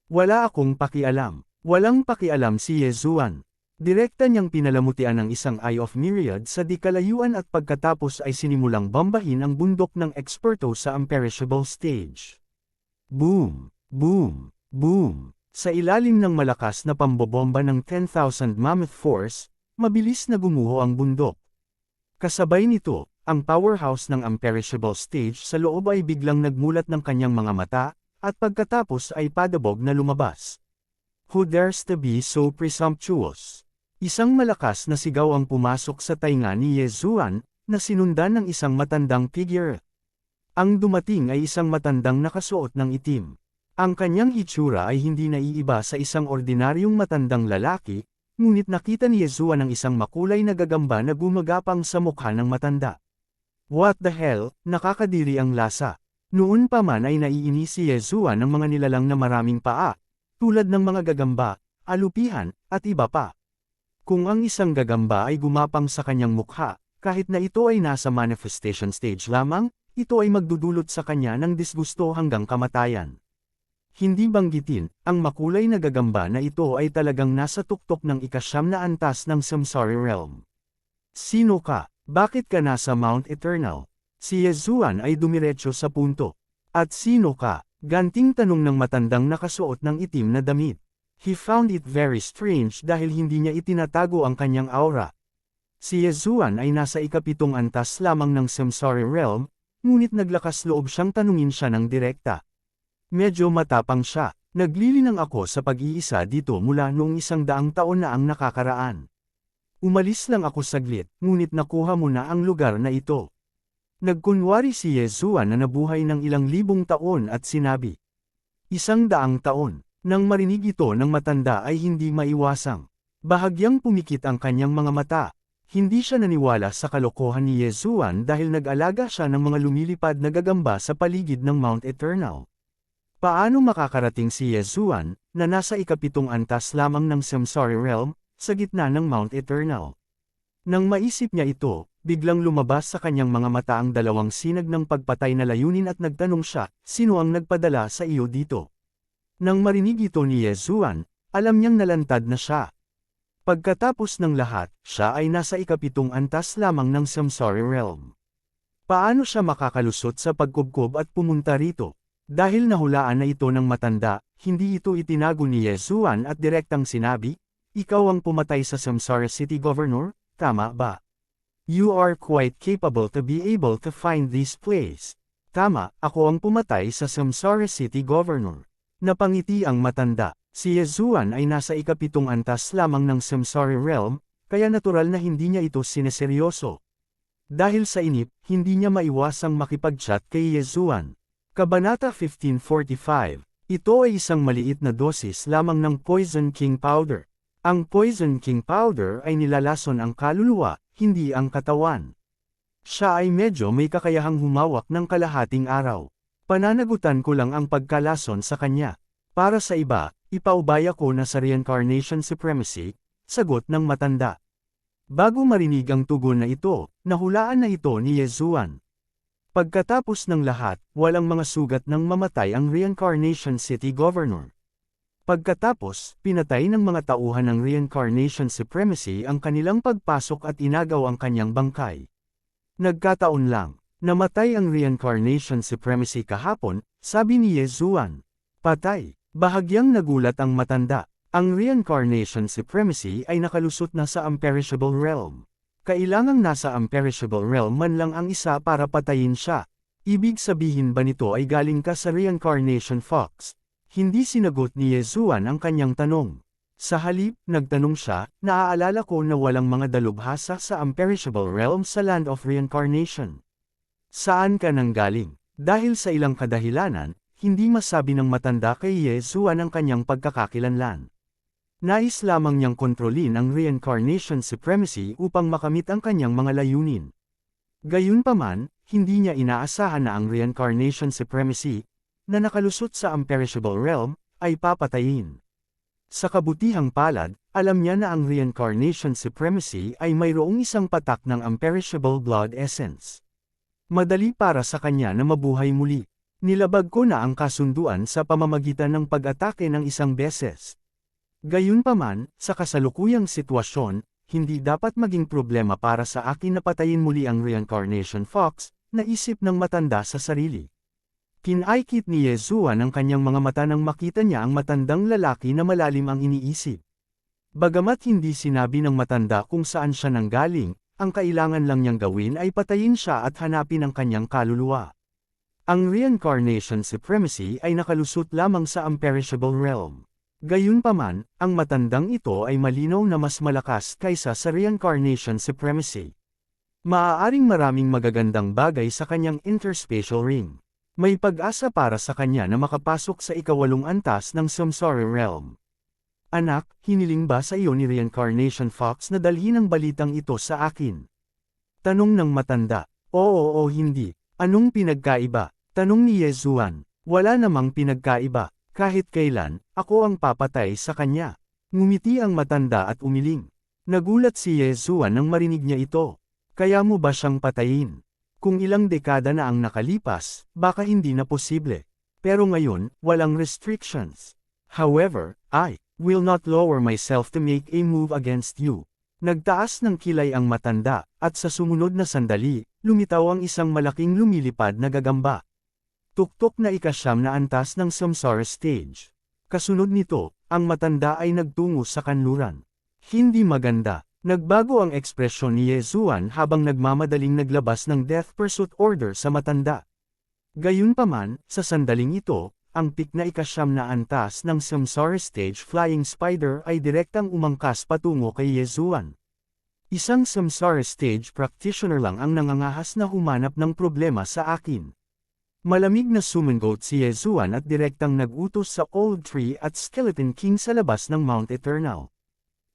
Wala akong pakialam. Walang pakialam si Yezuan. Direkta niyang pinalamutian ang isang Eye of Myriad sa di kalayuan at pagkatapos ay sinimulang bombahin ang bundok ng eksperto sa imperishable stage. Boom! Boom! Boom! Sa ilalim ng malakas na pambobomba ng 10,000 Mammoth Force, mabilis na gumuho ang bundok. Kasabay nito, ang powerhouse ng imperishable stage sa loob ay biglang nagmulat ng kanyang mga mata, at pagkatapos ay padabog na lumabas. Who dares to be so presumptuous? Isang malakas na sigaw ang pumasok sa tainga ni Yezuan, na sinundan ng isang matandang figure. Ang dumating ay isang matandang nakasuot ng itim. Ang kanyang itsura ay hindi naiiba sa isang ordinaryong matandang lalaki, ngunit nakita ni Yezuan ang isang makulay na gagamba na gumagapang sa mukha ng matanda. What the hell, nakakadiri ang lasa. Noon pa man ay naiinis si Yezuan ng mga nilalang na maraming paa, tulad ng mga gagamba, alupihan, at iba pa. Kung ang isang gagamba ay gumapang sa kanyang mukha, kahit na ito ay nasa manifestation stage lamang, ito ay magdudulot sa kanya ng disgusto hanggang kamatayan. Hindi banggitin, ang makulay na gagamba na ito ay talagang nasa tuktok ng ika-9 na antas ng Samsara Realm. Sino ka? Bakit ka nasa Mount Eternal? Si Yezuan ay dumiretso sa punto. At sino ka? Ganting tanong ng matandang nakasuot ng itim na damit. He found it very strange dahil hindi niya itinatago ang kanyang aura. Si Yezuan ay nasa ika-7 antas lamang ng Samsara Realm, ngunit naglakas loob siyang tanungin siya ng direkta. Medyo matapang siya. Naglilinang ako sa pag-iisa dito mula noong 100 taon na ang nakakaraan. Umalis lang ako saglit, ngunit nakuha mo na ang lugar na ito. Nagkunwari si Yezuan na nabuhay ng ilang libong taon at sinabi. 100 taon. Nang marinig ito ng matanda ay hindi maiwasang. Bahagyang pumikit ang kanyang mga mata. Hindi siya naniwala sa kalokohan ni Yezuan dahil nag-alaga siya ng mga lumilipad na gagamba sa paligid ng Mount Eternal. Paano makakarating si Yezuan, na nasa ika-7 antas lamang ng Samsara Realm, sa gitna ng Mount Eternal? Nang maisip niya ito, biglang lumabas sa kanyang mga mata ang 2 sinag ng pagpatay na layunin at nagtanong siya, sino ang nagpadala sa iyo dito? Nang marinig ito ni Yezuan, alam niyang nalantad na siya. Pagkatapos ng lahat, siya ay nasa ika-7 antas lamang ng Samsara Realm. Paano siya makakalusot sa pagkubkob at pumunta rito? Dahil nahulaan na ito ng matanda, hindi ito itinago ni Yezuan at direktang sinabi, ikaw ang pumatay sa Samsara City Governor, tama ba? You are quite capable to be able to find this place. Tama, ako ang pumatay sa Samsara City Governor. Napangiti ang matanda. Si Yezuan ay nasa ika-7 antas lamang ng Samsara Realm, kaya natural na hindi niya ito sineseryoso. Dahil sa inip, hindi niya maiwasang makipag-chat kay Yezuan. Kabanata 1545. Ito ay isang maliit na dosis lamang ng Poison King Powder. Ang Poison King Powder ay nilalason ang kaluluwa, hindi ang katawan. Siya ay medyo may kakayahang humawak ng kalahating araw. Pananagutan ko lang ang pagkalason sa kanya. Para sa iba, ipaubaya ko na sa reincarnation supremacy, sagot ng matanda. Bago marinig ang tugon na ito, nahulaan na ito ni Yezuan. Pagkatapos ng lahat, walang mga sugat ng mamatay ang Reincarnation City Governor. Pagkatapos, pinatay ng mga tauhan ng Reincarnation Supremacy ang kanilang pagpasok at inagaw ang kanyang bangkay. Nagkataon lang, namatay ang Reincarnation Supremacy kahapon, sabi ni Yezuan. Patay. Bahagyang nagulat ang matanda. Ang Reincarnation Supremacy ay nakalusot na sa Imperishable Realm. Kailangang nasa Imperishable Realm man lang ang isa para patayin siya. Ibig sabihin ba nito ay galing ka sa Reincarnation Fox? Hindi sinagot ni Yezuan ang kanyang tanong. Sa halip, nagtanong siya, naaalala ko na walang mga dalubhasa sa Imperishable Realm sa Land of Reincarnation. Saan ka nanggaling? Dahil sa ilang kadahilanan, hindi masabi ng matanda kay Yezuan ang kanyang pagkakakilanlan. Nais lamang niyang kontrolin ang reincarnation supremacy upang makamit ang kanyang mga layunin. Gayunpaman, hindi niya inaasahan na ang reincarnation supremacy, na nakalusot sa imperishable realm, ay papatayin. Sa kabutihang palad, alam niya na ang reincarnation supremacy ay mayroong isang patak ng imperishable blood essence. Madali para sa kanya na mabuhay muli. Nilabag ko na ang kasunduan sa pamamagitan ng pag-atake ng isang beses. Gayunpaman, sa kasalukuyang sitwasyon, hindi dapat maging problema para sa akin na patayin muli ang reincarnation fox, naisip ng matanda sa sarili. Pinaikit ni Yezuan ang kanyang mga mata nang makita niya ang matandang lalaki na malalim ang iniisip. Bagamat hindi sinabi ng matanda kung saan siya nanggaling, ang kailangan lang niyang gawin ay patayin siya at hanapin ang kanyang kaluluwa. Ang reincarnation supremacy ay nakalusot lamang sa imperishable realm. Gayunpaman, ang matandang ito ay malinaw na mas malakas kaysa sa reincarnation supremacy. Maaaring maraming magagandang bagay sa kanyang interspatial ring. May pag-asa para sa kanya na makapasok sa ikawalong antas ng samsara realm. Anak, hiniling ba sa iyo ni Reincarnation Fox na dalhin ang balitang ito sa akin? Tanong ng matanda. Oo o hindi. Anong pinagkaiba? Tanong ni Yezuan. Wala namang pinagkaiba. Kahit kailan, ako ang papatay sa kanya. Ngumiti ang matanda at umiling. Nagulat si Yezuan nang marinig niya ito. Kaya mo ba siyang patayin? Kung ilang dekada na ang nakalipas, baka hindi na posible. Pero ngayon, walang restrictions. However, I will not lower myself to make a move against you. Nagtaas ng kilay ang matanda, at sa sumunod na sandali, lumitaw ang isang malaking lumilipad na gagamba. Tuktok na ikasyam na antas ng samsara stage. Kasunod nito, ang matanda ay nagtungo sa kanluran. Hindi maganda. Nagbago ang ekspresyon ni Yezuan habang nagmamadaling naglabas ng death pursuit order sa matanda. Gayunpaman, sa sandaling ito, ang peak na ikasyam na antas ng samsara stage flying spider ay direktang umangkas patungo kay Yezuan. Isang samsara stage practitioner lang ang nangangahas na humanap ng problema sa akin. Malamig na sumangot si Yezuan at direktang nag-utos sa Old Tree at Skeleton King sa labas ng Mount Eternal.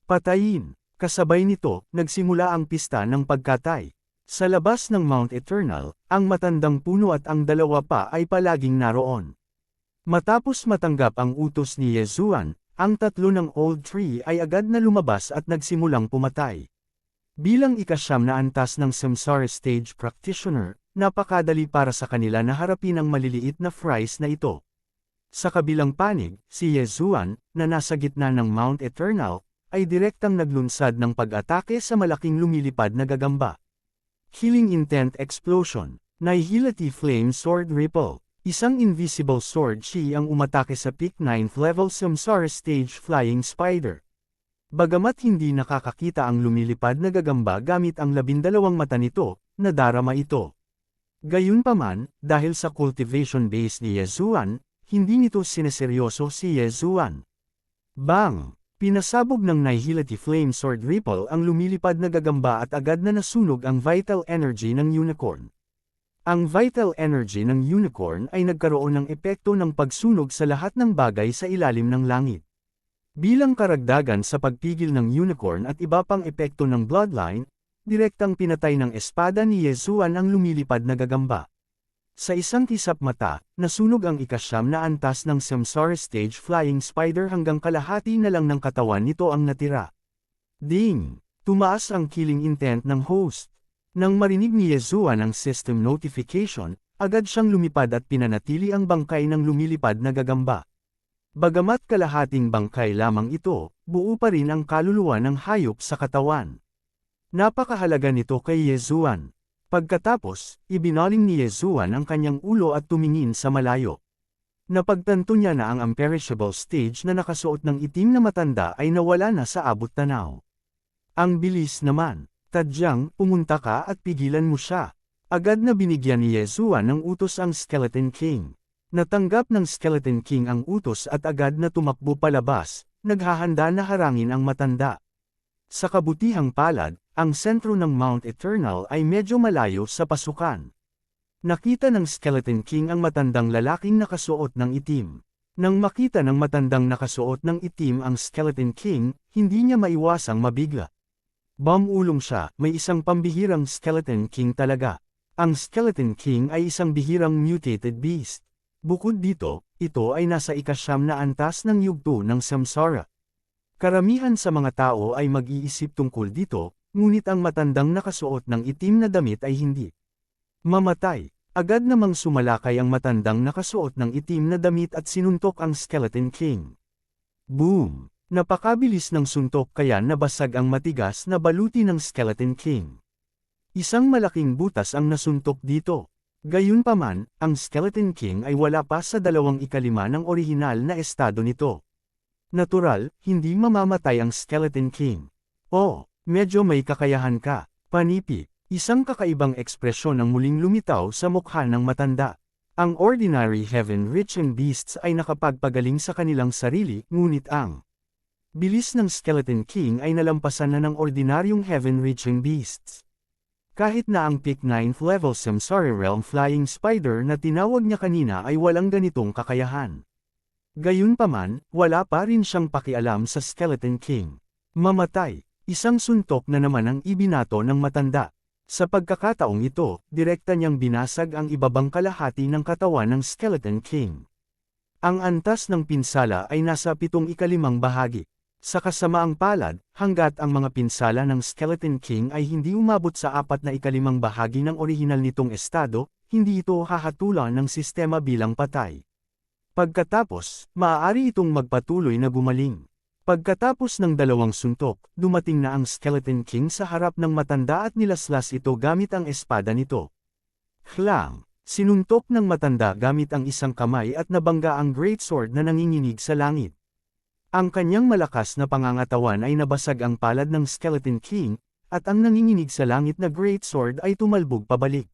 Patayin! Kasabay nito, nagsimula ang pista ng pagkatay. Sa labas ng Mount Eternal, ang matandang puno at ang dalawa pa ay palaging naroon. Matapos matanggap ang utos ni Yezuan, ang tatlo ng Old Tree ay agad na lumabas at nagsimulang pumatay. Bilang ikasyam na antas ng samsara stage practitioner, napakadali para sa kanila na harapin ang maliliit na fries na ito. Sa kabilang panig, si Yezuan, na nasa gitna ng Mount Eternal, ay direktang naglunsad ng pag-atake sa malaking lumilipad na gagamba. Healing Intent Explosion, Nihility Flame Sword Ripple. Isang invisible sword chi ang umatake sa peak 9th level samsara stage flying spider. Bagamat hindi nakakakita ang lumilipad na gagamba gamit ang 12 mata nito, nadarama ito. Gayunpaman, dahil sa cultivation base ni Yezuan, hindi nito sineseryoso si Yezuan. Bang! Pinasabog ng Nihility Flame Sword Ripple ang lumilipad na gagamba at agad na nasunog ang vital energy ng unicorn. Ang vital energy ng unicorn ay nagkaroon ng epekto ng pagsunog sa lahat ng bagay sa ilalim ng langit. Bilang karagdagan sa pagpigil ng unicorn at iba pang epekto ng bloodline, direktang pinatay ng espada ni Yezuan ang lumilipad na gagamba. Sa isang kisap mata, nasunog ang ikasyam na antas ng samsara stage flying spider hanggang kalahati na lang ng katawan nito ang natira. Ding! Tumaas ang killing intent ng host. Nang marinig ni Yezuan ang system notification, agad siyang lumipad at pinanatili ang bangkay ng lumilipad na gagamba. Bagamat kalahating bangkay lamang ito, buo pa rin ang kaluluwa ng hayop sa katawan. Napakahalaga nito kay Yezuan. Pagkatapos, ibinaling ni Yezuan ang kanyang ulo at tumingin sa malayo. Napagtanto niya na ang imperishable stage na nakasuot ng itim na matanda ay nawala na sa abot tanaw. Ang bilis naman. Tadyang, pumunta ka at pigilan mo siya. Agad na binigyan ni Yezuan ng utos ang Skeleton King. Natanggap ng Skeleton King ang utos at agad na tumakbo palabas, naghahanda na harangin ang matanda. Sa kabutihang palad, ang sentro ng Mount Eternal ay medyo malayo sa pasukan. Nakita ng Skeleton King ang matandang lalaking nakasuot ng itim. Nang makita ng matandang nakasuot ng itim ang Skeleton King, hindi niya maiwasang mabigla. Bumulong siya, may isang pambihirang Skeleton King talaga. Ang Skeleton King ay isang bihirang mutated beast. Bukod dito, ito ay nasa ika-9 na antas ng yugto ng samsara. Karamihan sa mga tao ay mag-iisip tungkol dito, ngunit ang matandang nakasuot ng itim na damit ay hindi mamatay. Agad namang sumalakay ang matandang nakasuot ng itim na damit at sinuntok ang Skeleton King. Boom! Napakabilis ng suntok kaya nabasag ang matigas na baluti ng Skeleton King. Isang malaking butas ang nasuntok dito. Gayunpaman, ang Skeleton King ay wala pa sa 2/5 ng orihinal na estado nito. Natural, hindi mamamatay ang Skeleton King. Oh, medyo may kakayahan ka, panipi. Isang kakaibang ekspresyon ang muling lumitaw sa mukha ng matanda. Ang ordinary heaven-reaching beasts ay nakapagpagaling sa kanilang sarili, ngunit ang bilis ng Skeleton King ay nalampasan na ng ordinaryong heaven-reaching beasts. Kahit na ang peak 9th level Samsara Realm Flying Spider na tinawag niya kanina ay walang ganitong kakayahan. Gayunpaman, wala pa rin siyang pakialam sa Skeleton King. Mamatay, isang suntok na naman ang ibinato ng matanda. Sa pagkakataong ito, direkta niyang binasag ang ibabang kalahati ng katawan ng Skeleton King. Ang antas ng pinsala ay nasa 7/5 bahagi. Sa kasamaang palad, hanggat ang mga pinsala ng Skeleton King ay hindi umabot sa 4/5 bahagi ng orihinal nitong estado, hindi ito hahatulan ng sistema bilang patay. Pagkatapos, maaari itong magpatuloy na gumaling. Pagkatapos ng 2 suntok, dumating na ang Skeleton King sa harap ng matanda at nilaslas ito gamit ang espada nito. Klang! Sinuntok ng matanda gamit ang isang kamay at nabangga ang greatsword na nanginginig sa langit. Ang kanyang malakas na pangangatawan ay nabasag ang palad ng Skeleton King, at ang nanginginig sa langit na greatsword ay tumalbog pabalik.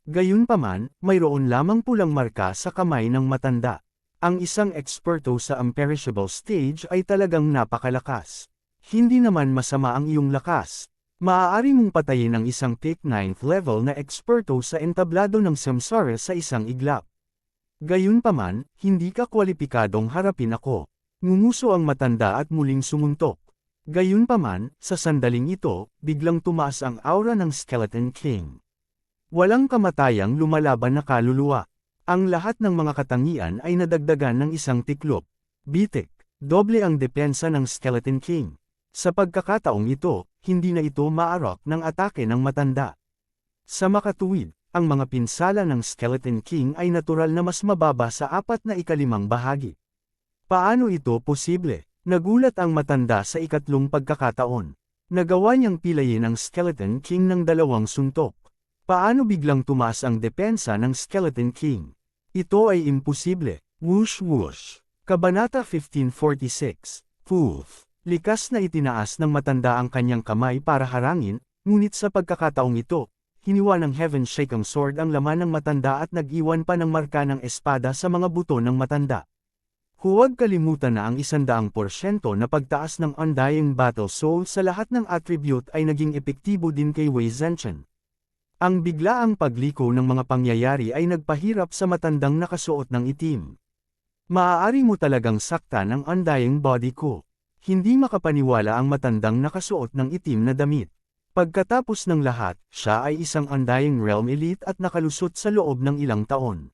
Gayunpaman, mayroon lamang pulang marka sa kamay ng matanda. Ang isang eksperto sa imperishable stage ay talagang napakalakas. Hindi naman masama ang iyong lakas. Maaari mong patayin ang isang peak 9th level na eksperto sa entablado ng samsara sa isang iglap. Gayunpaman, hindi ka kwalipikadong harapin ako. Ngumuso ang matanda at muling sumuntok. Gayunpaman, sa sandaling ito, biglang tumaas ang aura ng Skeleton King. Walang kamatayang lumalaban na kaluluwa. Ang lahat ng mga katangian ay nadagdagan ng isang tiklop. Bitik, doble ang depensa ng Skeleton King. Sa pagkakataong ito, hindi na ito maarok ng atake ng matanda. Sa makatuwid, ang mga pinsala ng Skeleton King ay natural na mas mababa sa 4/5 bahagi. Paano ito posible? Nagulat ang matanda sa ikatlong pagkakataon. Nagawa niyang pilayin ang Skeleton King ng 2 suntok. Paano biglang tumaas ang depensa ng Skeleton King? Ito ay imposible. Whoosh whoosh. Kabanata 1546. Poof. Likas na itinaas ng matanda ang kanyang kamay para harangin, ngunit sa pagkakataong ito, hiniwa ng Heaven Shaking Sword ang laman ng matanda at nag-iwan pa ng marka ng espada sa mga buto ng matanda. Huwag kalimutan na ang 100% na pagtaas ng Undying Battle Soul sa lahat ng attribute ay naging epektibo din kay Wei Zhenchen. Ang biglaang pagliko ng mga pangyayari ay nagpahirap sa matandang nakasuot ng itim. Maaari mo talagang saktan ang undying body ko. Hindi makapaniwala ang matandang nakasuot ng itim na damit. Pagkatapos ng lahat, siya ay isang Undying Realm Elite at nakalusot sa loob ng ilang taon.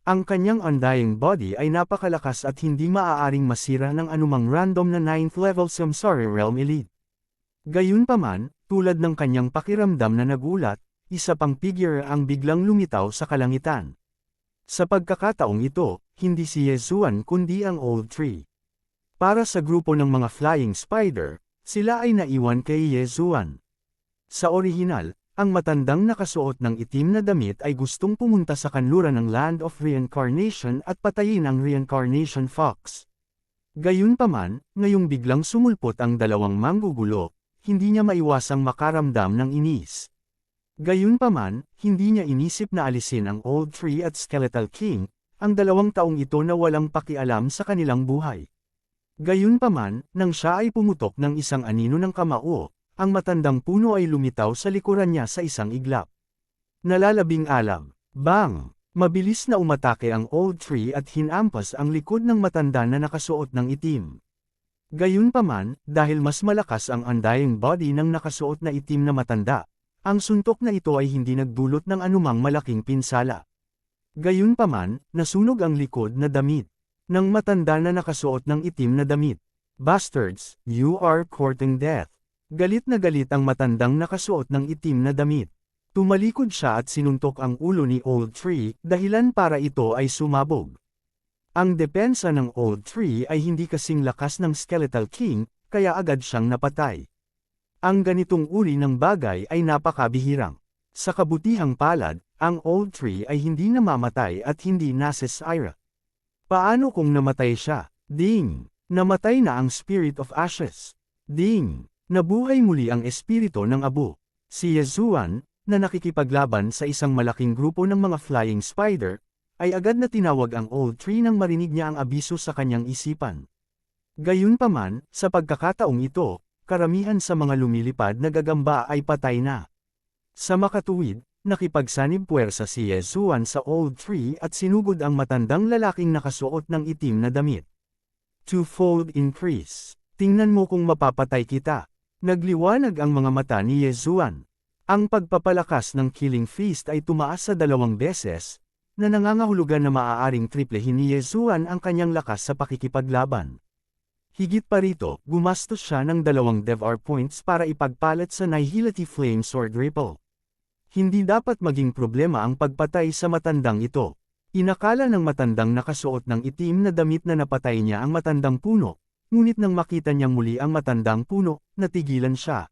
Ang kanyang undying body ay napakalakas at hindi maaaring masira ng anumang random na 9th level Samsara Realm Elite. Gayunpaman, tulad ng kanyang pakiramdam na nagulat, isa pang figure ang biglang lumitaw sa kalangitan. Sa pagkakataong ito, hindi si Yezuan kundi ang Old Tree. Para sa grupo ng mga Flying Spider, sila ay naiwan kay Yezuan. Sa orihinal, ang matandang nakasuot ng itim na damit ay gustong pumunta sa kanluran ng Land of Reincarnation at patayin ang Reincarnation Fox. Gayunpaman, ngayong biglang sumulpot ang dalawang manggugulo, hindi niya maiwasang makaramdam ng inis. Gayunpaman, hindi niya inisip na alisin ang Old Tree at Skeletal King, ang 2 taong ito na walang pakialam sa kanilang buhay. Gayunpaman, nang siya ay pumutok ng isang anino ng kamao, ang matandang puno ay lumitaw sa likuran niya sa isang iglap. Nalalabing alam, Bang! Mabilis na umatake ang old tree at hinampas ang likod ng matanda na nakasuot ng itim. Gayunpaman, dahil mas malakas ang undying body ng nakasuot na itim na matanda, ang suntok na ito ay hindi nagdulot ng anumang malaking pinsala. Gayunpaman, nasunog ang likod na damit ng matanda na nakasuot ng itim na damit. Bastards, you are courting death. Galit na galit ang matandang nakasuot ng itim na damit. Tumalikod siya at sinuntok ang ulo ni Old Tree, dahilan para ito ay sumabog. Ang depensa ng Old Tree ay hindi kasing lakas ng Skeletal King, kaya agad siyang napatay. Ang ganitong uri ng bagay ay napakabihirang. Sa kabutihang palad, ang Old Tree ay hindi namamatay at hindi nasisira. Paano kung namatay siya? Ding! Namatay na ang Spirit of Ashes. Ding! Nabuhay muli ang espiritu ng abo. Si Yezuan, na nakikipaglaban sa isang malaking grupo ng mga flying spider, ay agad na tinawag ang Old Tree nang marinig niya ang abiso sa kanyang isipan. Gayunpaman, sa pagkakataong ito, karamihan sa mga lumilipad na gagamba ay patay na. Sa makatuwid, nakipagsanib puwersa si Yezuan sa Old Tree at sinugod ang matandang lalaking nakasuot ng itim na damit. Twofold increase. Tingnan mo kung mapapatay kita. Nagliwanag ang mga mata ni Yezuan. Ang pagpapalakas ng Killing Feast ay tumaas sa 2 beses, na nangangahulugan na maaaring triplehin ni Yezuan ang kanyang lakas sa pakikipaglaban. Higit pa rito, gumastos siya ng 2 DevR points para ipagpalit sa Nihility Flame Sword Ripple. Hindi dapat maging problema ang pagpatay sa matandang ito. Inakala ng matandang nakasuot ng itim na damit na napatay niya ang matandang puno, ngunit nang makita niyang muli ang matandang puno, natigilan siya.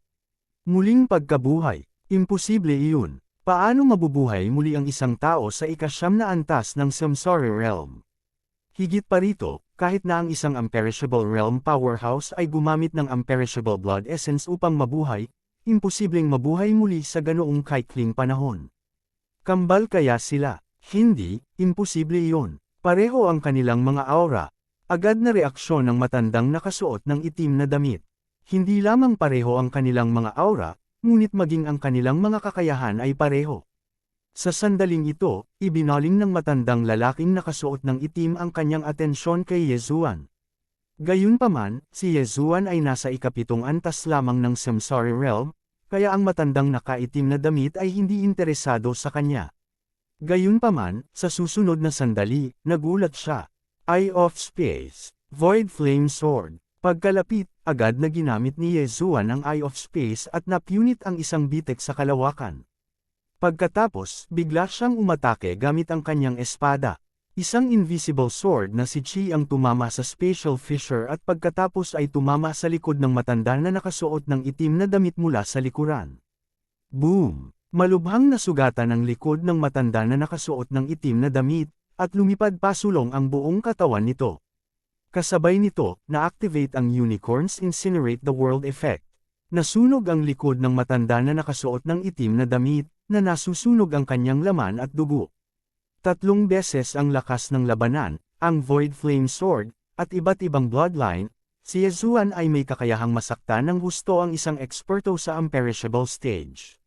Muling pagkabuhay. Imposible iyon. Paano mabubuhay muli ang isang tao sa ika-9 na antas ng Samsara Realm? Higit pa rito, kahit na ang isang Unperishable Realm Powerhouse ay gumamit ng Unperishable Blood Essence upang mabuhay, imposibleng mabuhay muli sa ganoong kaikling panahon. Kambal kaya sila? Hindi, imposible iyon. Pareho ang kanilang mga aura. Agad na reaksyon ng matandang nakasuot ng itim na damit. Hindi lamang pareho ang kanilang mga aura, ngunit maging ang kanilang mga kakayahan ay pareho. Sa sandaling ito, ibinaling ng matandang lalaking nakasuot ng itim ang kanyang atensyon kay Yezuan. Gayunpaman, si Yezuan ay nasa ika-7 antas lamang ng Samsara Realm, kaya ang matandang nakaitim na damit ay hindi interesado sa kanya. Gayunpaman, sa susunod na sandali, nagulat siya. Eye of Space, Void Flame Sword. Pagkalapit, agad na ginamit ni Yezuan ang Eye of Space at napunit ang isang bitek sa kalawakan. Pagkatapos, bigla siyang umatake gamit ang kanyang espada. Isang invisible sword na si Chi ang tumama sa spatial fissure at pagkatapos ay tumama sa likod ng matanda na nakasuot ng itim na damit mula sa likuran. Boom! Malubhang nasugatan ang likod ng matanda na nakasuot ng itim na damit, at lumipad pasulong ang buong katawan nito. Kasabay nito, na-activate ang Unicorns Incinerate the World effect. Nasunog ang likod ng matanda na nakasuot ng itim na damit, na nasusunog ang kanyang laman at dugo. 3 beses ang lakas ng labanan, ang Void Flame Sword, at iba't ibang bloodline, si Yezuan ay may kakayahang masaktan ng husto ang isang eksperto sa Unperishable stage.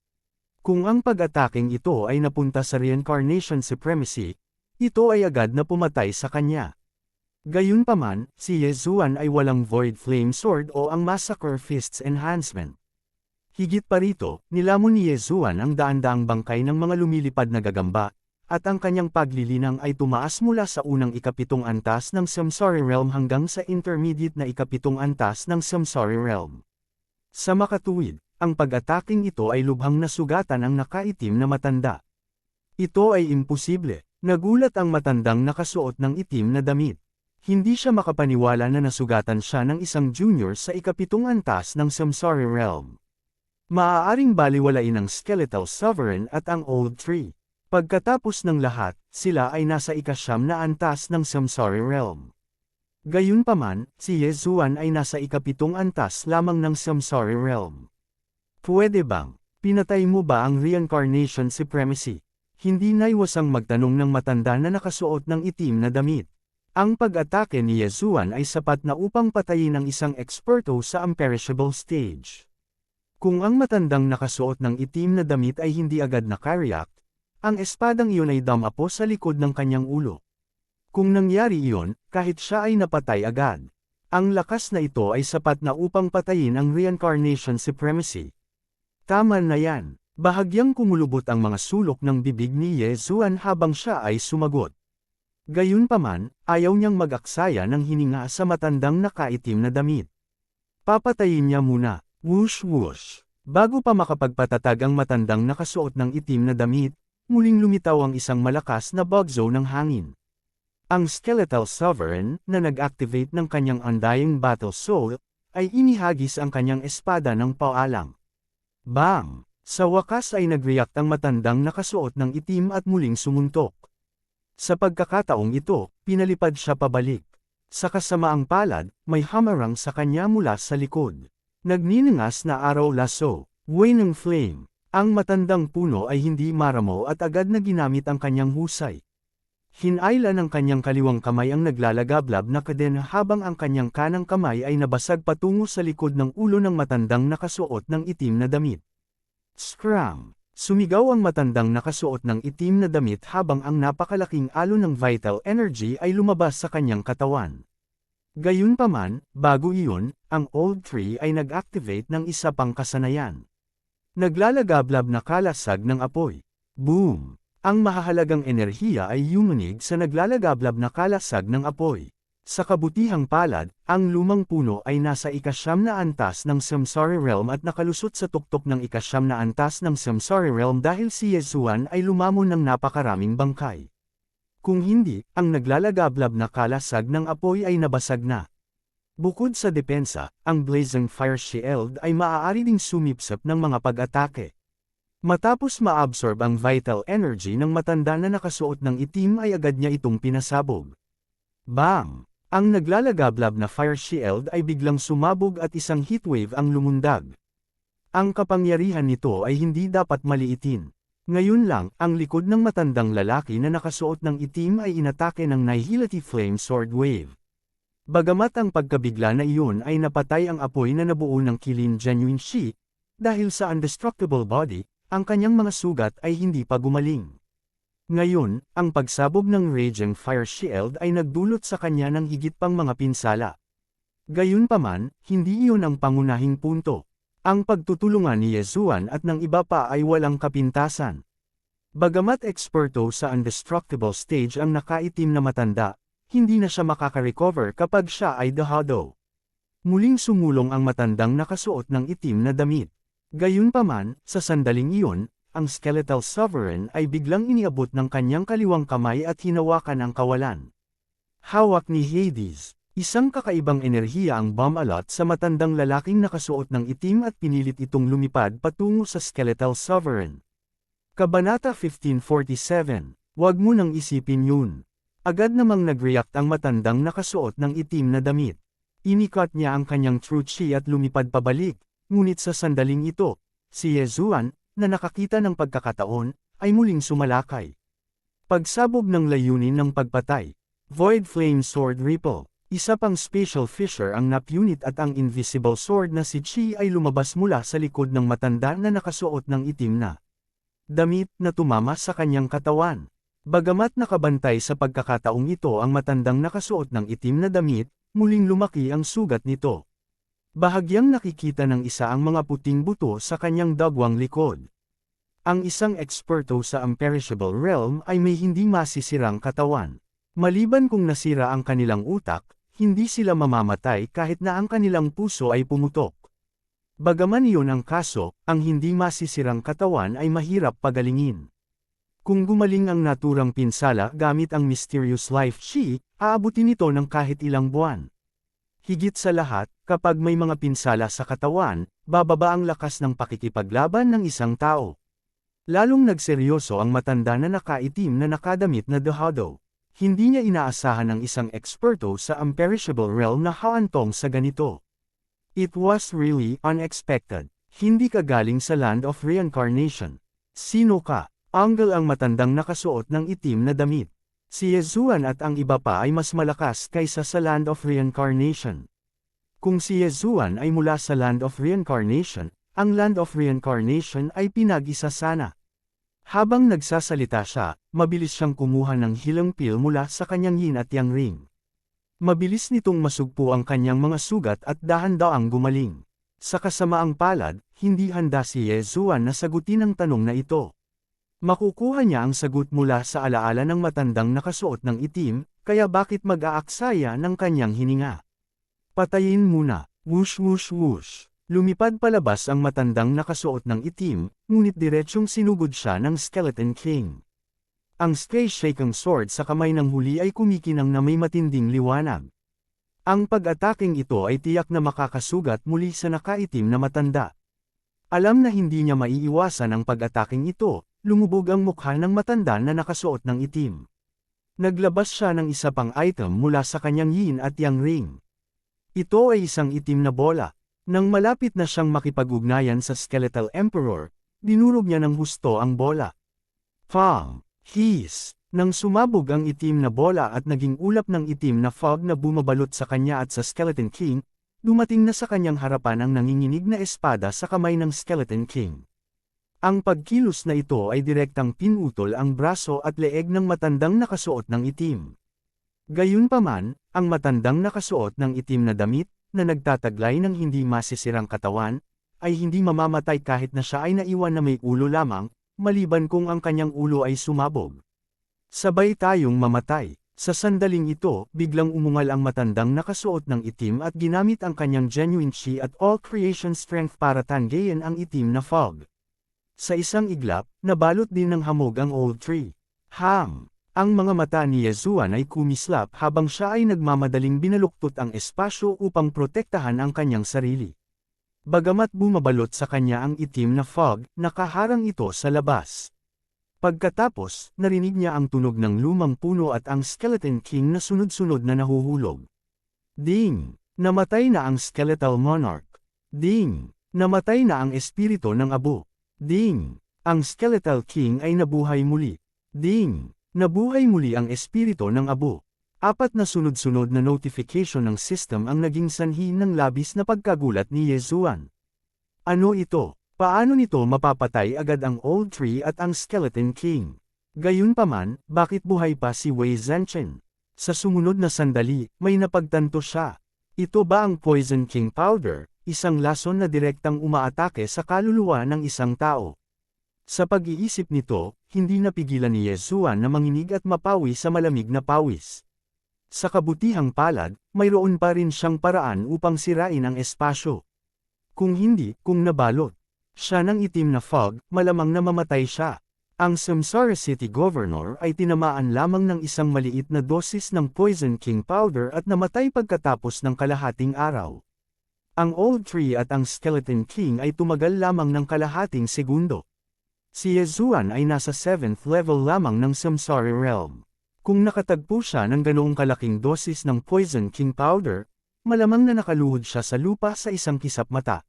Kung ang pag-ataking ito ay napunta sa Reincarnation Supremacy, ito ay agad na pumatay sa kanya. Gayunpaman, si Yezuan ay walang Void Flame Sword o ang Massacre Fists Enhancement. Higit pa rito, nilamon ni Yezuan ang daan-daang bangkay ng mga lumilipad na gagamba, at ang kanyang paglilinang ay tumaas mula sa unang ika-7 antas ng Samsara Realm hanggang sa intermediate na ika-7 antas ng Samsara Realm. Sa makatuwid, ang pag-ataking ito ay lubhang nasugatan ang nakaitim na matanda. Ito ay imposible. Nagulat ang matandang nakasuot ng itim na damit. Hindi siya makapaniwala na nasugatan siya ng isang junior sa ika-7 antas ng Samsara Realm. Maaaring baliwalain ang Skeletal Sovereign at ang Old Tree. Pagkatapos ng lahat, sila ay nasa ika-9 na antas ng Samsara Realm. Gayunpaman, si Yezuan ay nasa ika-7 antas lamang ng Samsara Realm. Pwede bang, pinatay mo ba ang Reincarnation Supremacy? Hindi naiwasang magtanong ng matanda na nakasuot ng itim na damit. Ang pag-atake ni Yezuan ay sapat na upang patayin ang isang eksperto sa Unperishable stage. Kung ang matandang nakasuot ng itim na damit ay hindi agad nakareact, ang espadang iyon ay damapo sa likod ng kanyang ulo. Kung nangyari iyon, kahit siya ay napatay agad. Ang lakas na ito ay sapat na upang patayin ang reincarnation supremacy. Tama na yan. Bahagyang kumulubot ang mga sulok ng bibig ni Ye Zuan habang siya ay sumagot. Gayunpaman, ayaw niyang mag-aksaya ng hininga sa matandang nakaitim na damit. Papatayin niya muna, whoosh whoosh. Bago pa makapagpatatag ang matandang nakasuot ng itim na damit, muling lumitaw ang isang malakas na bugzo ng hangin. Ang Skeletal Sovereign, na nag-activate ng kanyang Undying Battle Soul, ay inihagis ang kanyang espada ng paalang. Bang! Sa wakas ay nag-react ang matandang nakasuot ng itim at muling sumuntok. Sa pagkakataong ito, pinalipad siya pabalik. Sa kasamaang palad, may hamarang sa kanya mula sa likod. Nagniningas na araw lasso, waning flame. Ang matandang puno ay hindi maramo at agad na ginamit ang kanyang husay. Hinayla ng kanyang kaliwang kamay ang naglalagablab na kadena habang ang kanyang kanang kamay ay nabasag patungo sa likod ng ulo ng matandang nakasuot ng itim na damit. Scram! Sumigaw ang matandang nakasuot ng itim na damit habang ang napakalaking alon ng vital energy ay lumabas sa kanyang katawan. Gayunpaman, bago iyon, ang old tree ay nag-activate ng isa pang kasanayan. Naglalagablab na kalasag ng apoy. Boom! Ang mahahalagang enerhiya ay yumunig sa naglalagablab na kalasag ng apoy. Sa kabutihang palad, ang lumang puno ay nasa ikasyam na antas ng Samsara Realm at nakalusot sa tuktok ng ikasyam na antas ng Samsara Realm dahil si Ye Zuan ay lumamon ng napakaraming bangkay. Kung hindi, ang naglalagablab na kalasag ng apoy ay nabasag na. Bukod sa depensa, ang Blazing Fire Shield ay maaari ding sumipsip ng mga pag-atake. Matapos ma-absorb ang vital energy ng matanda na nakasuot ng itim ay agad niya itong pinasabog. Bang! Ang naglalagablab na fire shield ay biglang sumabog at isang heatwave ang lumundag. Ang kapangyarihan nito ay hindi dapat maliitin. Ngayon lang, ang likod ng matandang lalaki na nakasuot ng itim ay inatake ng Nihility Flame Sword Wave. Bagamat ang pagkabigla na iyon ay napatay ang apoy na nabuo ng Kilin Genuine Shi, dahil sa undestructible body, ang kanyang mga sugat ay hindi pa gumaling. Ngayon, ang pagsabog ng Raging Fire Shield ay nagdulot sa kanya ng higit pang mga pinsala. Gayunpaman, hindi iyon ang pangunahing punto. Ang pagtutulungan ni Ye Zuan at ng iba pa ay walang kapintasan. Bagamat eksperto sa undestructible stage ang nakaitim na matanda, hindi na siya makaka-recover kapag siya ay dehado. Muling sumulong ang matandang nakasuot ng itim na damit. Gayunpaman, sa sandaling iyon, ang Skeletal Sovereign ay biglang iniabot ng kanyang kaliwang kamay at hinawakan ang kawalan. Hawak ni Hades, isang kakaibang enerhiya ang bumalot sa matandang lalaking nakasuot ng itim at pinilit itong lumipad patungo sa Skeletal Sovereign. Kabanata 1547, Huwag mo nang isipin yun. Agad namang nag-react ang matandang nakasuot ng itim na damit. Inikat niya ang kanyang true chi at lumipad pabalik, ngunit sa sandaling ito, si Ye Zuan, na nakakita ng pagkakataon, ay muling sumalakay. Pagsabog ng layunin ng pagpatay. Void Flame Sword Ripple. Isa pang special fissure ang napunit at ang invisible sword na si Chi ay lumabas mula sa likod ng matanda na nakasuot ng itim na damit na tumama sa kanyang katawan. Bagamat nakabantay sa pagkakataong ito ang matandang nakasuot ng itim na damit, muling lumaki ang sugat nito. Bahagyang nakikita ng isa ang mga puting buto sa kanyang dagwang likod. Ang isang eksperto sa Imperishable Realm ay may hindi masisirang katawan. Maliban kung nasira ang kanilang utak, hindi sila mamamatay kahit na ang kanilang puso ay pumutok. Bagaman iyon ang kaso, ang hindi masisirang katawan ay mahirap pagalingin. Kung gumaling ang naturang pinsala gamit ang Mysterious Life Chi, aabutin ito ng kahit ilang buwan. Higit sa lahat, kapag may mga pinsala sa katawan, bababa ang lakas ng pakikipaglaban ng isang tao. Lalong nagseryoso ang matanda na nakaitim na nakadamit na dehado. Hindi niya inaasahan ng isang eksperto sa Imperishable Realm na haantong sa ganito. It was really unexpected. Hindi ka galing sa Land of Reincarnation. Sino ka? Angle ang matandang nakasuot ng itim na damit. Si Ye Zuan at ang iba pa ay mas malakas kaysa sa Land of Reincarnation. Kung si Ye Zuan ay mula sa Land of Reincarnation, ang Land of Reincarnation ay pinag-isa sana. Habang nagsasalita siya, mabilis siyang kumuha ng healing pill mula sa kanyang yin at yang ring. Mabilis nitong masugpo ang kanyang mga sugat at dahan-daang gumaling. Sa kasamaang palad, hindi handa si Yezuan na sagutin ang tanong na ito. Makukuha niya ang sagot mula sa alaala ng matandang nakasuot ng itim, kaya bakit mag-aaksaya ng kanyang hininga? Patayin muna, whoosh whoosh whoosh. Lumipad palabas ang matandang nakasuot ng itim, ngunit diretsyong sinugod siya ng Skeleton King. Ang space-shaking sword sa kamay ng huli ay kumikinang na may matinding liwanag. Ang pag-ataking ito ay tiyak na makakasugat muli sa nakaitim na matanda. Alam na hindi niya maiiwasan ang pag-ataking ito, lumubog ang mukha ng matanda na nakasuot ng itim. Naglabas siya ng isa pang item mula sa kanyang yin at yang ring. Ito ay isang itim na bola. Nang malapit na siyang makipag-ugnayan sa Skeletal Emperor, dinurog niya ng husto ang bola. Pang! Hiss! Nang sumabog ang itim na bola at naging ulap ng itim na fog na bumabalot sa kanya at sa Skeleton King, dumating na sa kanyang harapan ang nanginginig na espada sa kamay ng Skeleton King. Ang pagkilos na ito ay direktang pinutol ang braso at leeg ng matandang nakasuot ng itim. Gayunpaman, ang matandang nakasuot ng itim na damit, na nagtataglay ng hindi masisirang katawan, ay hindi mamamatay kahit na siya ay naiwan na may ulo lamang, maliban kung ang kanyang ulo ay sumabog. Sabay tayong mamatay. Sa sandaling ito, biglang umungal ang matandang nakasuot ng itim at ginamit ang kanyang genuine chi at all creation strength para tanggayin ang itim na fog. Sa isang iglap, nabalot din ng hamog ang old tree. Ham! Ang mga mata ni Yezuan ay kumislap habang siya ay nagmamadaling binaluktot ang espasyo upang protektahan ang kanyang sarili. Bagamat bumabalot sa kanya ang itim na fog, nakaharang ito sa labas. Pagkatapos, narinig niya ang tunog ng lumang puno at ang Skeleton King na sunod-sunod na nahuhulog. Ding! Namatay na ang Skeletal Monarch. Ding! Namatay na ang espiritu ng abo. Ding! Ang Skeletal King ay nabuhay muli. Ding! Nabuhay muli ang espiritu ng abo. 4 na sunod-sunod na notification ng system ang naging sanhi ng labis na pagkagulat ni Yezuan. Ano ito? Paano nito mapapatay agad ang Old Tree at ang Skeleton King? Gayunpaman, bakit buhay pa si Wei Zhenchen? Sa sumunod na sandali, may napagtanto siya. Ito ba ang Poison King Powder, isang lason na direktang umaatake sa kaluluwa ng isang tao? Sa pag-iisip nito, hindi napigilan ni Yezuan na manginig at mapawi sa malamig na pawis. Sa kabutihang palad, mayroon pa rin siyang paraan upang sirain ang espasyo. Kung hindi, kung nabalot siya ng itim na fog, malamang na mamatay siya. Ang Samsara City Governor ay tinamaan lamang ng isang maliit na dosis ng Poison King Powder at namatay pagkatapos ng kalahating araw. Ang Old Tree at ang Skeleton King ay tumagal lamang ng kalahating segundo. Si Yezuan ay nasa 7th level lamang ng Samsara Realm. Kung nakatagpo siya ng ganoong kalaking dosis ng Poison King Powder, malamang na nakaluhod siya sa lupa sa isang kisap mata.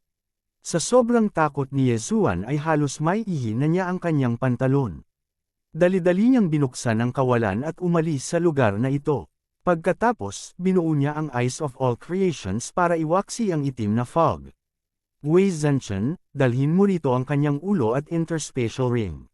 Sa sobrang takot ni Yezuan ay halos maiihi na niya ang kanyang pantalon. Dali-dali niyang binuksan ang kawalan at umalis sa lugar na ito. Pagkatapos, binuo niya ang Eyes of All Creations para iwaksi ang itim na fog. Wei Zhenchen, dalhin mo rito ang kanyang ulo at interspatial ring.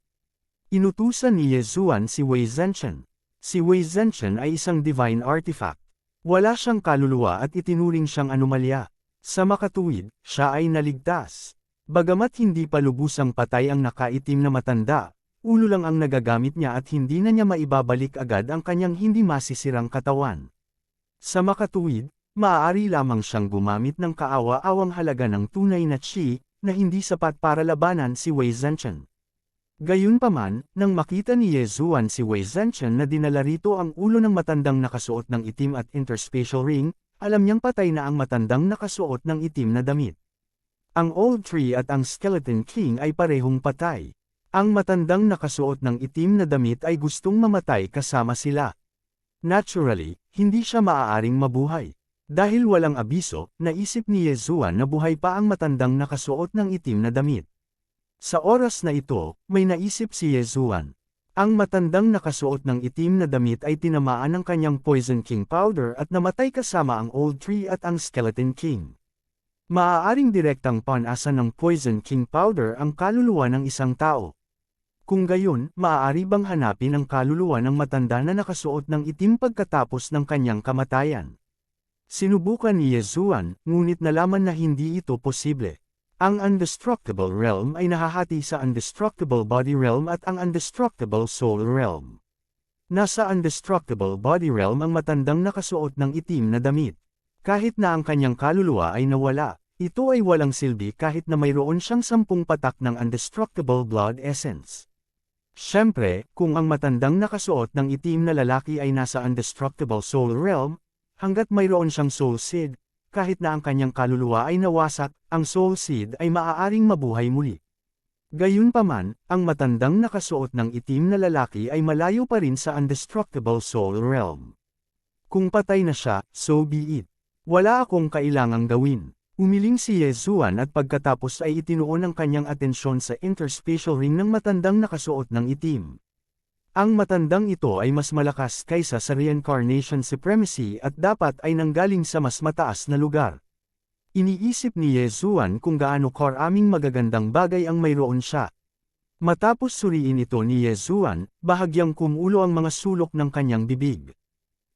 Inutusan ni Yezuan si Wei Zhenchen. Si Wei Zhenchen ay isang divine artifact. Wala siyang kaluluwa at itinuring siyang anomalya. Sa makatuwid, siya ay naligtas. Bagamat hindi pa lubusang patay ang nakaitim na matanda, ulo lang ang nagagamit niya at hindi na niya maibabalik agad ang kanyang hindi masisirang katawan. Sa makatuwid, maaari lamang siyang gumamit ng kaawa-awang halaga ng tunay na chi, na hindi sapat para labanan si Wei Zhenchen. Gayunpaman, nang makita ni Yezuan si Wei Zhenchen na dinala rito ang ulo ng matandang nakasuot ng itim at interspatial ring, alam niyang patay na ang matandang nakasuot ng itim na damit. Ang Old Tree at ang Skeleton King ay parehong patay. Ang matandang nakasuot ng itim na damit ay gustong mamatay kasama sila. Naturally, hindi siya maaaring mabuhay. Dahil walang abiso, naisip ni Yezuan na buhay pa ang matandang nakasuot ng itim na damit. Sa oras na ito, may naisip si Yezuan. Ang matandang nakasuot ng itim na damit ay tinamaan ng kanyang Poison King Powder at namatay kasama ang Old Tree at ang Skeleton King. Maaaring direktang panasan ng Poison King Powder ang kaluluwa ng isang tao. Kung gayon, maaari bang hanapin ang kaluluwa ng matanda na nakasuot ng itim pagkatapos ng kanyang kamatayan? Sinubukan ni Yezuan, ngunit nalaman na hindi ito posible. Ang Undestructible Realm ay nahahati sa Undestructible Body Realm at ang Undestructible Soul Realm. Nasa Undestructible Body Realm ang matandang nakasuot ng itim na damit. Kahit na ang kanyang kaluluwa ay nawala, ito ay walang silbi kahit na mayroon siyang 10 patak ng Undestructible Blood Essence. Siyempre, kung ang matandang nakasuot ng itim na lalaki ay nasa Undestructible Soul Realm, hanggat mayroon siyang Soul Seed, kahit na ang kanyang kaluluwa ay nawasak, ang Soul Seed ay maaaring mabuhay muli. Gayunpaman, ang matandang nakasuot ng itim na lalaki ay malayo pa rin sa Undestructible Soul Realm. Kung patay na siya, so be it. Wala akong kailangang gawin. Umiling si Yezuan at pagkatapos ay itinuon ang kanyang atensyon sa interspatial ring ng matandang nakasuot ng itim. Ang matandang ito ay mas malakas kaysa sa reincarnation supremacy at dapat ay nanggaling sa mas mataas na lugar. Iniisip ni Yezuan kung gaano karaming magagandang bagay ang mayroon siya. Matapos suriin ito ni Yezuan, bahagyang kumulo ang mga sulok ng kanyang bibig.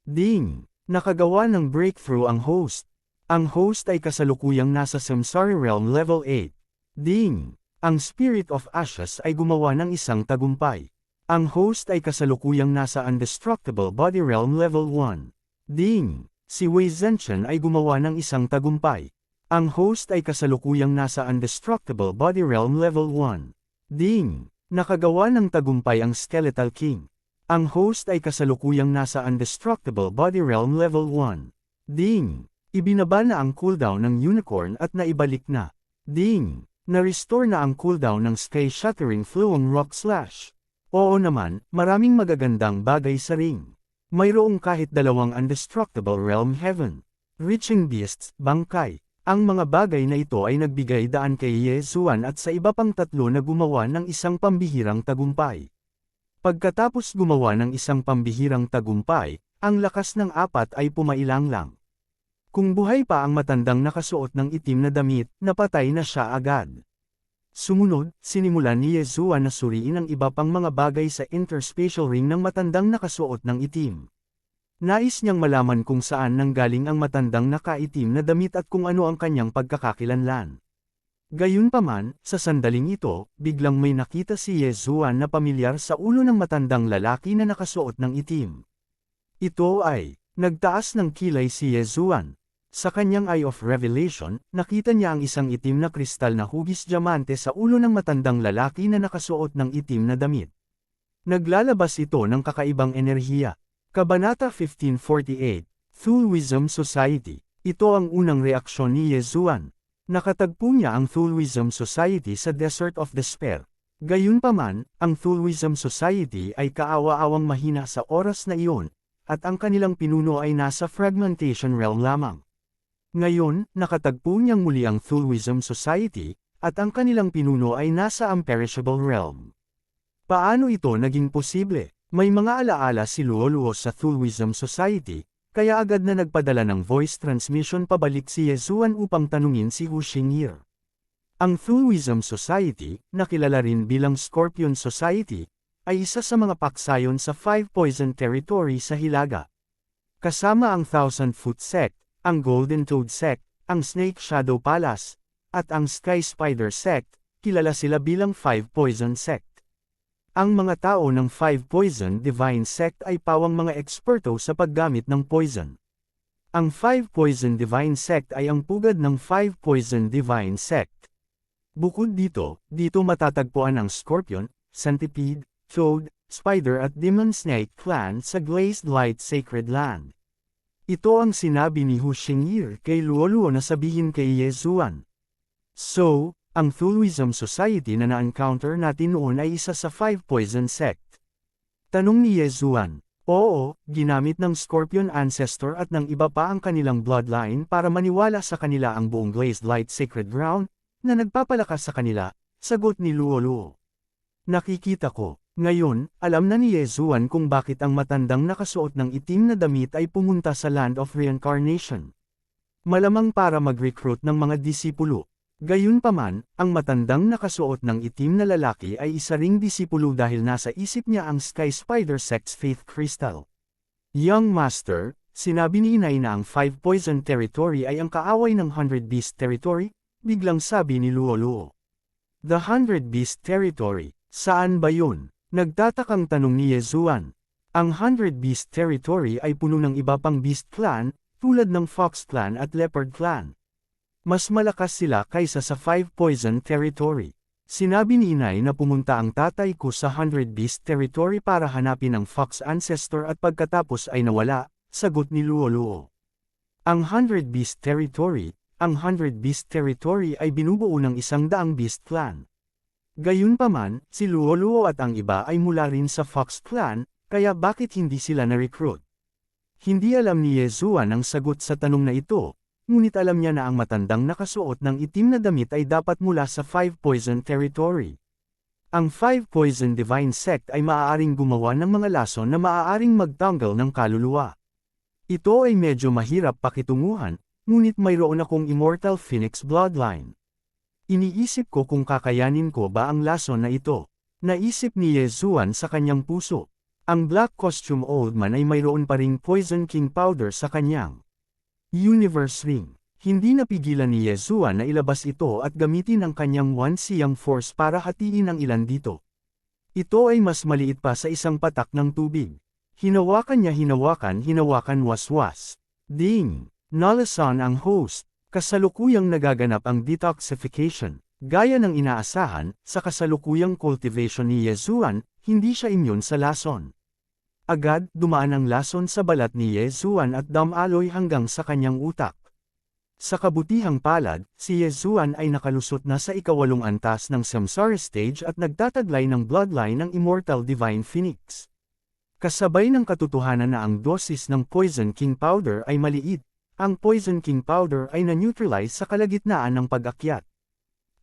Ding! Nakagawa ng breakthrough ang host. Ang host ay kasalukuyang nasa Samsara Realm Level 8. Ding! Ang Spirit of Ashes ay gumawa ng isang tagumpay. Ang host ay kasalukuyang nasa Undestructible Body Realm Level 1. Ding! Si Wei Zhenchen ay gumawa ng isang tagumpay. Ang host ay kasalukuyang nasa Undestructible Body Realm Level 1. Ding! Nakagawa ng tagumpay ang Skeletal King. Ang host ay kasalukuyang nasa Undestructible Body Realm Level 1. Ding! Ibinaba na ang cooldown ng Unicorn at naibalik na. Ding! Na-restore na ang cooldown ng Sky Shattering Fluong Rock Slash. Oo naman, maraming magagandang bagay sa ring. Mayroong kahit 2 Undestructible Realm Heaven. Reaching Beasts, Bangkay. Ang mga bagay na ito ay nagbigay daan kay Yezuan at sa iba pang 3 na gumawa ng isang pambihirang tagumpay. Pagkatapos gumawa ng isang pambihirang tagumpay, ang lakas ng 4 ay pumailang lang. Kung buhay pa ang matandang nakasuot ng itim na damit, napatay na siya agad. Sumunod, sinimulan ni Yezuan na suriin ang iba pang mga bagay sa interspatial ring ng matandang nakasuot ng itim. Nais niyang malaman kung saan nanggaling ang matandang nakaitim na damit at kung ano ang kanyang pagkakakilanlan. Gayunpaman, sa sandaling ito, biglang may nakita si Yezuan na pamilyar sa ulo ng matandang lalaki na nakasuot ng itim. Ito ay, nagtaas ng kilay si Yezuan. Sa kanyang Eye of Revelation, nakita niya ang isang itim na kristal na hugis diamante sa ulo ng matandang lalaki na nakasuot ng itim na damit. Naglalabas ito ng kakaibang enerhiya. Kabanata 1548, Thulwism Society. Ito ang unang reaksyon ni Yezuan. Nakatagpo niya ang Thulwism Society sa Desert of Despair. Gayunpaman, ang Thulwism Society ay kaawa-awang mahina sa oras na iyon, at ang kanilang pinuno ay nasa Fragmentation Realm lamang. Ngayon, nakatagpo niyang muli ang Thulwism Society, at ang kanilang pinuno ay nasa Imperishable Realm. Paano ito naging posible? May mga alaala si Luoluo sa Thulwism Society, kaya agad na nagpadala ng voice transmission pabalik si Yezuan upang tanungin si Hu Xingyi. Ang Thulwism Society, na kilala rin bilang Scorpion Society, ay isa sa mga paksayon sa 5 Poison Territory sa Hilaga. Kasama ang Thousand Foot Sect, ang Golden Toad Sect, ang Snake Shadow Palace, at ang Sky Spider Sect, kilala sila bilang 5 Poison Sect. Ang mga tao ng 5 Poison Divine Sect ay pawang mga eksperto sa paggamit ng poison. Ang 5 Poison Divine Sect ay ang pugad ng 5 Poison Divine Sect. Bukod dito, matatagpuan ang Scorpion, Centipede, Toad, Spider at Demon Snake Clan sa Glazed Light Sacred Land. Ito ang sinabi ni Hu Xingyi kay Luoluo na sabihin kay Yezuan. So, ang Thulwism Society na na-encounter natin noon ay isa sa 5 Poison Sect. Tanong ni Yezuan. Oo, ginamit ng Scorpion Ancestor at ng iba pa ang kanilang bloodline para maniwala sa kanila ang buong Glazed Light Sacred Ground, na nagpapalakas sa kanila, sagot ni Luoluo. Nakikita ko. Ngayon, alam na ni Yezuan kung bakit ang matandang nakasuot ng itim na damit ay pumunta sa Land of Reincarnation. Malamang para mag-recruit ng mga disipulo. Gayunpaman, ang matandang nakasuot ng itim na lalaki ay isa ring disipulo dahil nasa isip niya ang Sky Spider Sect's Faith Crystal. Young Master, sinabi ni Inay na ang 5 Poison Territory ay ang kaaway ng 100 Beast Territory, biglang sabi ni Luo. The 100 Beast Territory, saan ba yun? Nagtatakang tanong ni Yezuan. Ang 100 Beast Territory ay puno ng iba pang Beast Clan, tulad ng Fox Clan at Leopard Clan. Mas malakas sila kaysa sa 5 Poison Territory. Sinabi ni Inay na pumunta ang tatay ko sa 100 Beast Territory para hanapin ang Fox Ancestor at pagkatapos ay nawala, sagot ni Luo. Ang 100 Beast Territory ay binubuo ng 100 Beast Clan. Gayunpaman, si Luo at ang iba ay mula rin sa Fox Clan, kaya bakit hindi sila na-recruit? Hindi alam ni Yezuan ang sagot sa tanong na ito, ngunit alam niya na ang matandang nakasuot ng itim na damit ay dapat mula sa 5 Poison Territory. Ang 5 Poison Divine Sect ay maaaring gumawa ng mga lason na maaaring magtanggal ng kaluluwa. Ito ay medyo mahirap pakitunguhan, ngunit mayroon akong Immortal Phoenix Bloodline. Iniisip ko kung kakayanin ko ba ang lason na ito. Naisip ni Yezuan sa kanyang puso. Ang Black Costume Old Man ay mayroon pa ring Poison King Powder sa kanyang Universe Ring. Hindi napigilan ni Yezuan na ilabas ito at gamitin ang kanyang One Siyang Force para hatiin ang ilan dito. Ito ay mas maliit pa sa isang patak ng tubig. Hinawakan waswas. Ding! Nalasan ang host. Kasalukuyang nagaganap ang detoxification. Gaya ng inaasahan, sa kasalukuyang cultivation ni Yezuan, hindi siya immune sa lason. Agad, dumaan ang lason sa balat ni Yezuan at damaloy hanggang sa kanyang utak. Sa kabutihang palad, si Yezuan ay nakalusot na sa ika-8 antas ng Samsara stage at nagtataglay ng bloodline ng Immortal Divine Phoenix. Kasabay ng katotohanan na ang dosis ng Poison King Powder ay maliit, ang Poison King Powder ay na-neutralize sa kalagitnaan ng pag-akyat.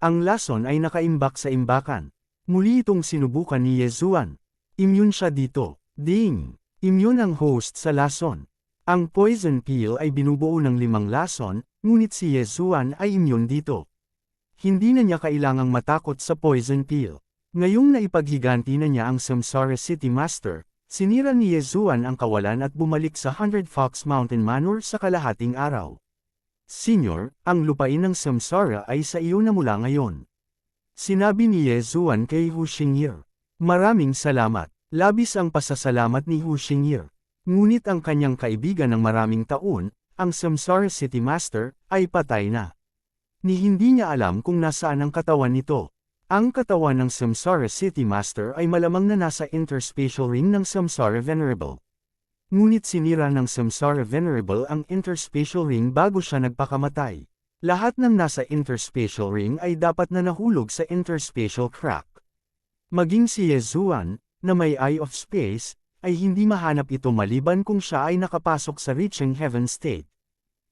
Ang lason ay nakaimbak sa imbakan. Muli itong sinubukan ni Yezuan. Immune siya dito. Ding! Immune ang host sa lason. Ang poison pill ay binubuo ng 5 lason, ngunit si Yezuan ay immune dito. Hindi na niya kailangang matakot sa poison pill. Ngayong naipaghiganti na niya ang Samsara City Master, sinira ni Yezuan ang kawalan at bumalik sa 100 Fox Mountain Manor sa kalahating araw. Senior, ang lupain ng Samsara ay sa iyo na mula ngayon. Sinabi ni Yezuan kay Hu Xingye. Maraming salamat. Labis ang pasasalamat ni Hu Xingye. Ngunit ang kanyang kaibigan ng maraming taon, ang Samsara City Master, ay patay na. Hindi niya alam kung nasaan ang katawan nito. Ang katawan ng Samsara City Master ay malamang na nasa interspatial ring ng Samsara Venerable. Ngunit sinira ng Samsara Venerable ang interspatial ring bago siya nagpakamatay. Lahat ng nasa interspatial ring ay dapat na nahulog sa interspatial crack. Maging si Yezuan, na may Eye of Space, ay hindi mahanap ito maliban kung siya ay nakapasok sa Reaching Heaven state.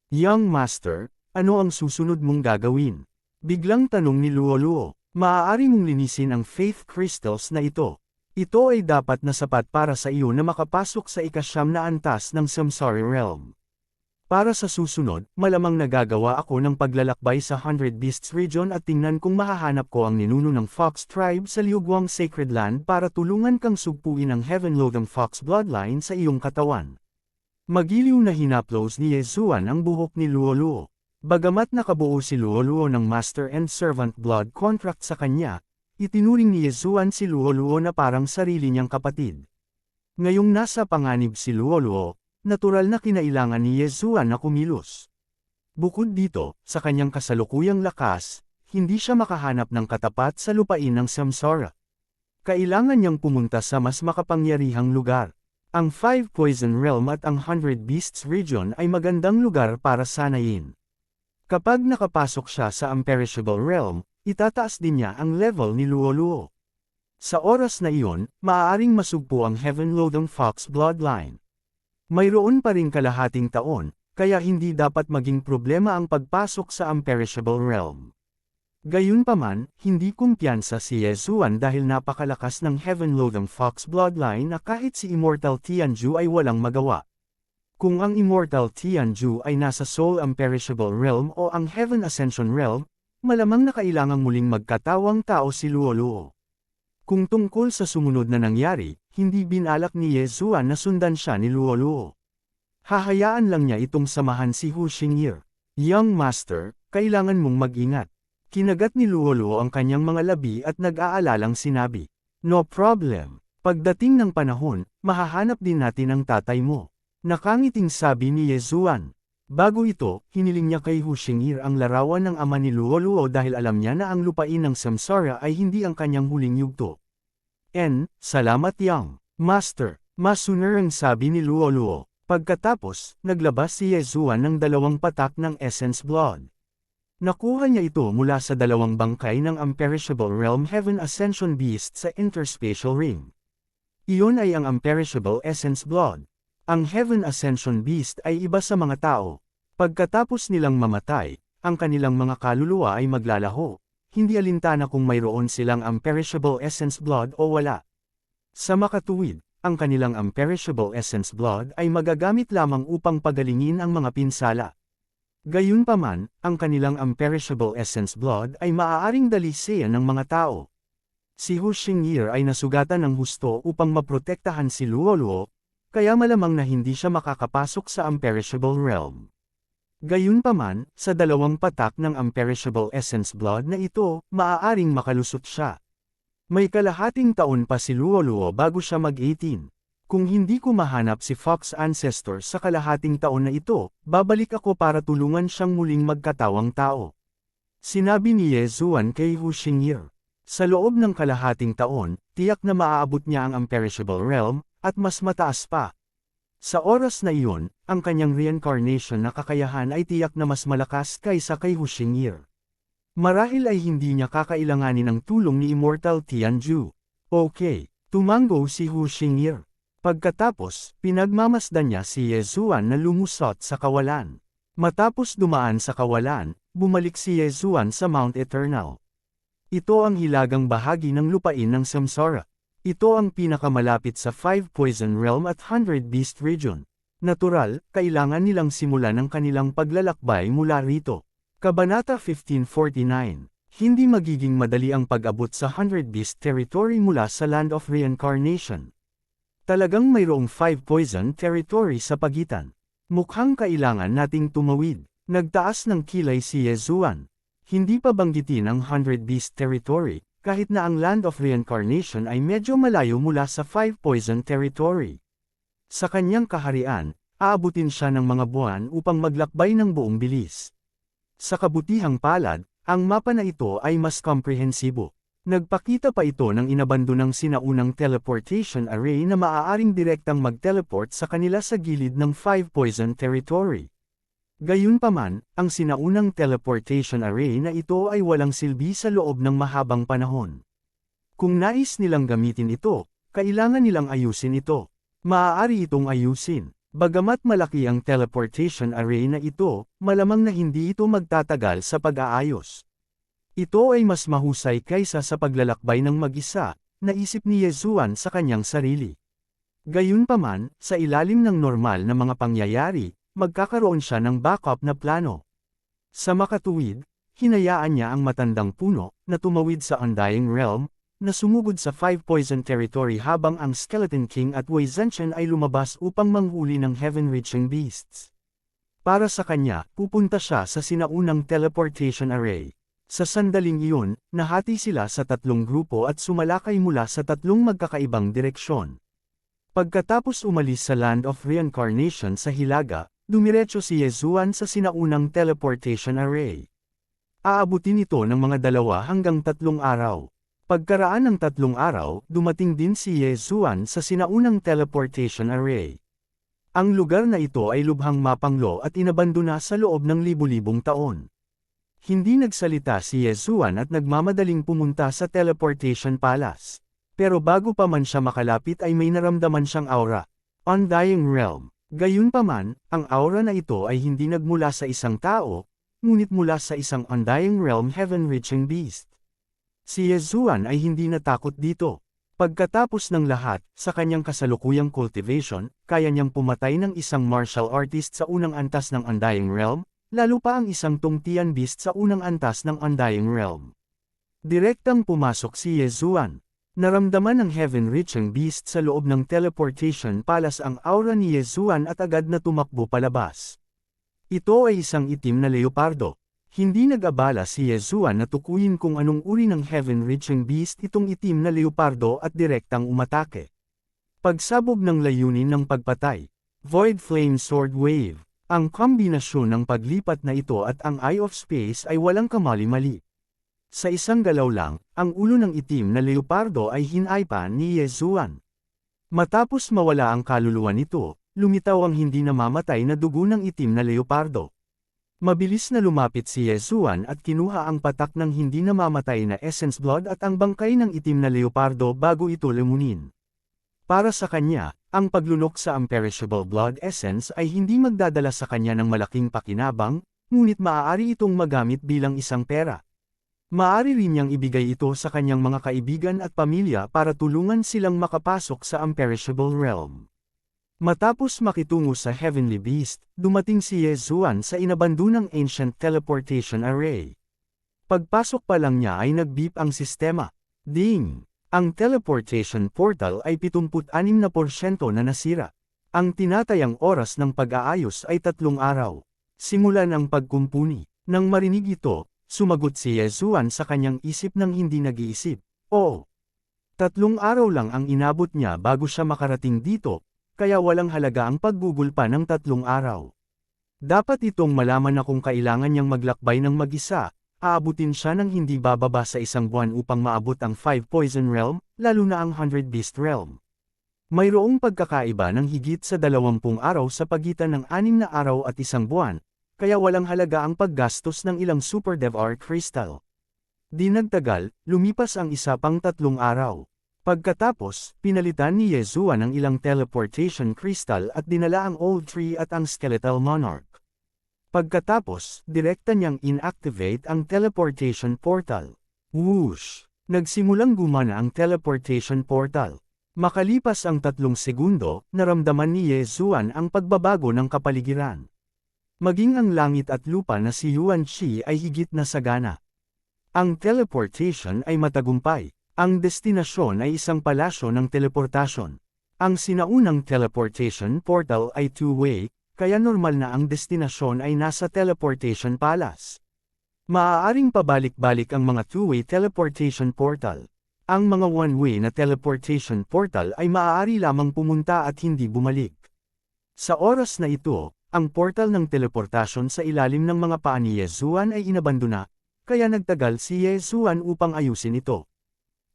Young Master, ano ang susunod mong gagawin? Biglang tanong ni Luo. Maaari mong linisin ang Faith Crystals na ito. Ito ay dapat na sapat para sa iyo na makapasok sa ika-9 na antas ng Samsara Realm. Para sa susunod, malamang nagagawa ako ng paglalakbay sa 100 Beasts region at tingnan kung mahahanap ko ang ninuno ng Fox Tribe sa Liuguang Sacred Land para tulungan kang sugpuin ang Heaven-Lotham Fox bloodline sa iyong katawan. Magiliw na hinaplos ni Yezuan ang buhok ni Luo. Bagamat nakabuo si Luo ng Master and Servant blood contract sa kanya, itinuring ni Yezuan si Luo na parang sarili niyang kapatid. Ngayong nasa panganib si Luo, natural na kinailangan ni Yezuan na kumilos. Bukod dito, sa kanyang kasalukuyang lakas, hindi siya makahanap ng katapat sa lupain ng Samsara. Kailangan niyang pumunta sa mas makapangyarihang lugar. Ang 5 Poison Realm at ang 100 Beasts region ay magandang lugar para sanayin. Kapag nakapasok siya sa Imperishable Realm, itataas din niya ang level ni Luo. Sa oras na iyon, maaaring masugpo ang Heaven-Lotham Fox bloodline. Mayroon pa ring kalahating taon, kaya hindi dapat maging problema ang pagpasok sa Imperishable Realm. Gayunpaman, hindi kumpiyansa si Yezuan dahil napakalakas ng Heaven-Lotham Fox bloodline na kahit si Immortal Tianju ay walang magawa. Kung ang Immortal Tianju ay nasa Soul Imperishable Realm o ang Heaven Ascension Realm, malamang na kailangang muling magkatawang tao si Luoluo. Kung tungkol sa sumunod na nangyari, hindi binalak ni Ye Zuan na sundan siya ni Luoluo. Hahayaan lang niya itong samahan si Hu Xingye. Young Master, kailangan mong mag-ingat. Kinagat ni Luoluo ang kanyang mga labi at nag-aalalang sinabi, "No problem. Pagdating ng panahon, mahahanap din natin ang tatay mo." Nakangiting sabi ni Ye Zuan. Bago ito, hiniling niya kay Hu Xingye ang larawan ng ama ni Luoluo dahil alam niya na ang lupain ng Samsara ay hindi ang kanyang huling yugto. Salamat Young Master, masunerang sabi ni Luoluo. Pagkatapos, naglabas si Ye Zuan ng 2 patak ng Essence Blood. Nakuha niya ito mula sa 2 bangkay ng Imperishable Realm Heaven Ascension Beast sa Interspatial Ring. Iyon ay ang Imperishable Essence Blood. Ang Heaven Ascension Beast ay iba sa mga tao. Pagkatapos nilang mamatay, ang kanilang mga kaluluwa ay maglalaho, hindi alintana kung mayroon silang Imperishable Essence Blood o wala. Sa makatuwid, ang kanilang Imperishable Essence Blood ay magagamit lamang upang pagalingin ang mga pinsala. Gayunpaman, ang kanilang Imperishable Essence Blood ay maaaring dalisayan ng mga tao. Si Hu Xingye ay nasugatan ng husto upang maprotektahan si Luoluo, kaya malamang na hindi siya makakapasok sa Imperishable Realm. Gayunpaman, sa 2 patak ng Imperishable Essence Blood na ito, maaaring makalusot siya. May kalahating taon pa si Luoluo bago siya mag-18. Kung hindi ko mahanap si Fox Ancestor sa kalahating taon na ito, babalik ako para tulungan siyang muling magkatawang tao. Sinabi ni Ye Zuan kay Hu Xingye. Sa loob ng kalahating taon, tiyak na maaabot niya ang Imperishable Realm, at mas mataas pa. Sa oras na iyon, ang kanyang reincarnation na kakayahan ay tiyak na mas malakas kaysa kay Hu Xingye. Marahil ay hindi niya kakailanganin ng tulong ni Immortal Tianju. Okay, tumango si Hu Xingye. Pagkatapos, pinagmamasdan niya si Ye Zuan na lumusot sa kawalan. Matapos dumaan sa kawalan, bumalik si Ye Zuan sa Mount Eternal. Ito ang hilagang bahagi ng lupain ng Samsara. Ito ang pinakamalapit sa 5 Poison Realm at 100 Beast Region. Natural, kailangan nilang simulan ang kanilang paglalakbay mula rito. Kabanata 1549. Hindi magiging madali ang pag-abot sa 100 Beast Territory mula sa Land of Reincarnation. Talagang mayroong 5 Poison Territory sa pagitan. Mukhang kailangan nating tumawid. Nagtaas ng kilay si Ye Zuan. Hindi pa banggitin ang 100 Beast Territory, kahit na ang Land of Reincarnation ay medyo malayo mula sa 5 Poison Territory. Sa kanyang kaharian, aabutin siya ng mga buwan upang maglakbay ng buong bilis. Sa kabutihang palad, ang mapa na ito ay mas komprehensibo. Nagpakita pa ito ng inabandonang sinaunang teleportation array na maaaring direktang mag-teleport sa kanila sa gilid ng 5 Poison Territory. Gayunpaman, ang sinaunang teleportation array na ito ay walang silbi sa loob ng mahabang panahon. Kung nais nilang gamitin ito, kailangan nilang ayusin ito. Maaari itong ayusin. Bagamat malaki ang teleportation array na ito, malamang na hindi ito magtatagal sa pag-aayos. Ito ay mas mahusay kaysa sa paglalakbay ng mag-isa, naisip ni Ye Zuan sa kanyang sarili. Gayunpaman, sa ilalim ng normal na mga pangyayari, magkakaroon siya ng backup na plano. Sa makatuwid, hinayaan niya ang matandang puno na tumawid sa Undying Realm, na sumugod sa 5 Poison Territory habang ang Skeleton King at Wei Zhenchen ay lumabas upang manghuli ng Heaven-reaching beasts. Para sa kanya, pupunta siya sa sinaunang teleportation array. Sa sandaling iyon, nahati sila sa 3 grupo at sumalakay mula sa 3 magkakaibang direksyon. Pagkatapos umalis sa Land of Reincarnation sa Hilaga, dumiretso si Ye Zuan sa sinaunang teleportation array. Aabutin ito ng mga 2 hanggang 3 araw. Pagkaraan ng 3 araw, dumating din si Ye Zuan sa sinaunang teleportation array. Ang lugar na ito ay lubhang mapanglo at inabandona sa loob ng libu-libong taon. Hindi nagsalita si Ye Zuan at nagmamadaling pumunta sa teleportation palace. Pero bago pa man siya makalapit ay may naramdaman siyang aura. Undying Realm. Gayunpaman, ang aura na ito ay hindi nagmula sa isang tao, ngunit mula sa isang Undying Realm Heaven-reaching beast. Si Ye Zuan ay hindi natakot dito. Pagkatapos ng lahat, sa kanyang kasalukuyang cultivation, kaya niyang pumatay ng isang martial artist sa unang antas ng Undying Realm, lalo pa ang isang tungtian beast sa unang antas ng Undying Realm. Direktang pumasok si Yezuan. Naramdaman ng heaven-reaching beast sa loob ng teleportation palace ang aura ni Yezuan at agad na tumakbo palabas. Ito ay isang itim na leopardo. Hindi nag-abala si Yezuan na tukuyin kung anong uri ng heaven-reaching beast itong itim na leopardo at direktang umatake. Pagsabog ng layunin ng pagpatay. Void Flame Sword Wave. Ang kombinasyon ng paglipat na ito at ang Eye of Space ay walang kamali-mali. Sa isang galaw lang, ang ulo ng itim na leopardo ay hinaypan ni Yezuan. Matapos mawala ang kaluluwa nito, lumitaw ang hindi namamatay na dugo ng itim na leopardo. Mabilis na lumapit si Yezuan at kinuha ang patak ng hindi namamatay na Essence Blood at ang bangkay ng itim na leopardo bago ito lumunin. Para sa kanya, ang paglunok sa Imperishable Blood Essence ay hindi magdadala sa kanya ng malaking pakinabang, ngunit maaari itong magamit bilang isang pera. Maaari rin niyang ibigay ito sa kanyang mga kaibigan at pamilya para tulungan silang makapasok sa Imperishable Realm. Matapos makitungo sa Heavenly Beast, dumating si Yezuan sa inabandonang Ancient Teleportation Array. Pagpasok pa lang niya ay nag-beep ang sistema. Ding! Ang teleportation portal ay 76% na nasira. Ang tinatayang oras ng pag-aayos ay 3 araw. Simulan ang pagkumpuni. Nang marinig ito, sumagot si Yezuan sa kanyang isip ng hindi nag-iisip. Oo. 3 araw lang ang inabot niya bago siya makarating dito, kaya walang halaga ang paggugol pa ng 3 araw. Dapat itong malaman na kung kailangan niyang maglakbay ng mag-isa, aabutin siya ng hindi bababa sa 1 buwan upang maabot ang 5 Poison Realm, lalo na ang 100 Beast Realm. Mayroong pagkakaiba ng higit sa 20 araw sa pagitan ng 6 na araw at 1 buwan, kaya walang halaga ang paggastos ng ilang Super Dev Art Crystal. Di nagtagal, lumipas ang isa pang 3 araw. Pagkatapos, pinalitan ni Yezuan ang ilang teleportation crystal at dinala ang Old Tree at ang Skeletal Monarch. Pagkatapos, direkta niyang inactivate ang teleportation portal. Whoosh! Nagsimulang gumana ang teleportation portal. Makalipas ang 3 segundo, naramdaman ni Yezuan ang pagbabago ng kapaligiran. Maging ang langit at lupa na si Yuan Shi ay higit na sagana. Ang teleportation ay matagumpay. Ang destinasyon ay isang palasyo ng teleportasyon. Ang sinaunang teleportation portal ay two-way, kaya normal na ang destinasyon ay nasa teleportation palace. Maaaring pabalik-balik ang mga two-way teleportation portal. Ang mga one-way na teleportation portal ay maaari lamang pumunta at hindi bumalik. Sa oras na ito, ang portal ng teleportasyon sa ilalim ng mga paa ni Yezuan ay inabandona, kaya nagtagal si Yezuan upang ayusin ito.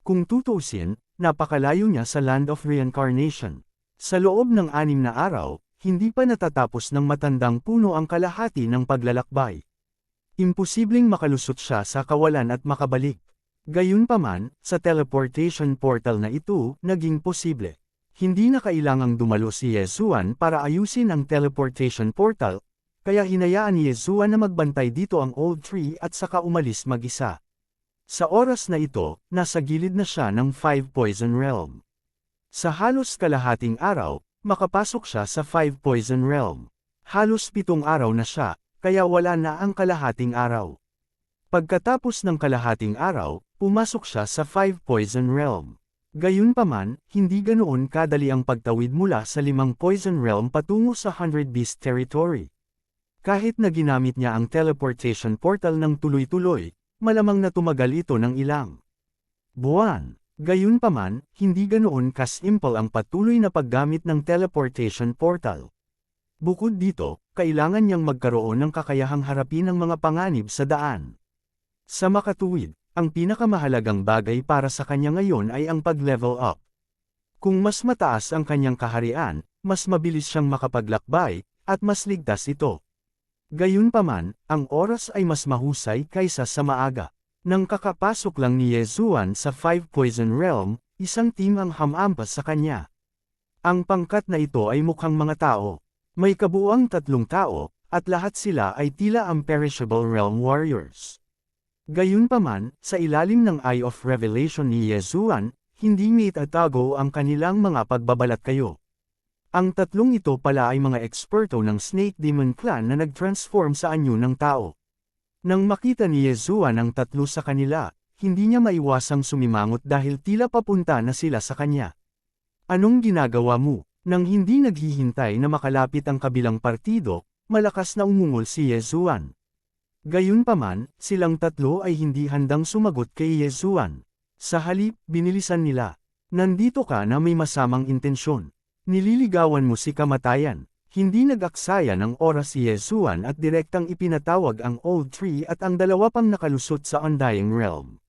Kung tutuusin, napakalayo niya sa Land of Reincarnation. Sa loob ng 6 na araw, hindi pa natatapos ng matandang puno ang kalahati ng paglalakbay. Imposibleng makalusot siya sa kawalan at makabalik. Gayunpaman, sa teleportation portal na ito, naging posible. Hindi na kailangang dumalo si Yezuan para ayusin ang teleportation portal, kaya hinayaan ni Yezuan na magbantay dito ang Old Tree at saka umalis mag-isa. Sa oras na ito, nasa gilid na siya ng 5 Poison Realm. Sa halos kalahating araw, makapasok siya sa 5 Poison Realm. Halos 7 araw na siya, kaya wala na ang kalahating araw. Pagkatapos ng kalahating araw, pumasok siya sa 5 Poison Realm. Gayunpaman, hindi ganoon kadali ang pagtawid mula sa 5 Poison Realm patungo sa 100 Beast Territory. Kahit na ginamit niya ang teleportation portal ng tuloy-tuloy, malamang na tumagal ito ng ilang buwan. Gayunpaman, hindi ganoon kasimple ang patuloy na paggamit ng teleportation portal. Bukod dito, kailangan niyang magkaroon ng kakayahang harapin ang mga panganib sa daan. Sa makatuwid, ang pinakamahalagang bagay para sa kanya ngayon ay ang pag-level up. Kung mas mataas ang kanyang kaharian, mas mabilis siyang makapaglakbay, at mas ligtas ito. Gayunpaman, ang oras ay mas mahusay kaysa sa maaga. Nang kakapasok lang ni Yezuan sa 5 Poison Realm, isang team ang hamampas sa kanya. Ang pangkat na ito ay mukhang mga tao. May kabuuang 3 tao, at lahat sila ay tila Imperishable Realm Warriors. Gayunpaman, sa ilalim ng Eye of Revelation ni Yezuan, hindi maitatago ang kanilang mga pagbabalat kayo. Ang tatlong ito pala ay mga eksperto ng Snake Demon Clan na nag-transform sa anyo ng tao. Nang makita ni Yezuan ang tatlo sa kanila, hindi niya maiwasang sumimangot dahil tila papunta na sila sa kanya. Anong ginagawa mo? Nang hindi naghihintay na makalapit ang kabilang partido, malakas na umungol si Yezuan. Gayunpaman, silang tatlo ay hindi handang sumagot kay Yezuan. Sa halip, binilisan nila. Nandito ka na may masamang intensyon. Nililigawan mo si kamatayan. Hindi nag-aksaya ng oras si Yezuan at direktang ipinatawag ang Old Tree at ang dalawa pang nakalusot sa Undying Realm.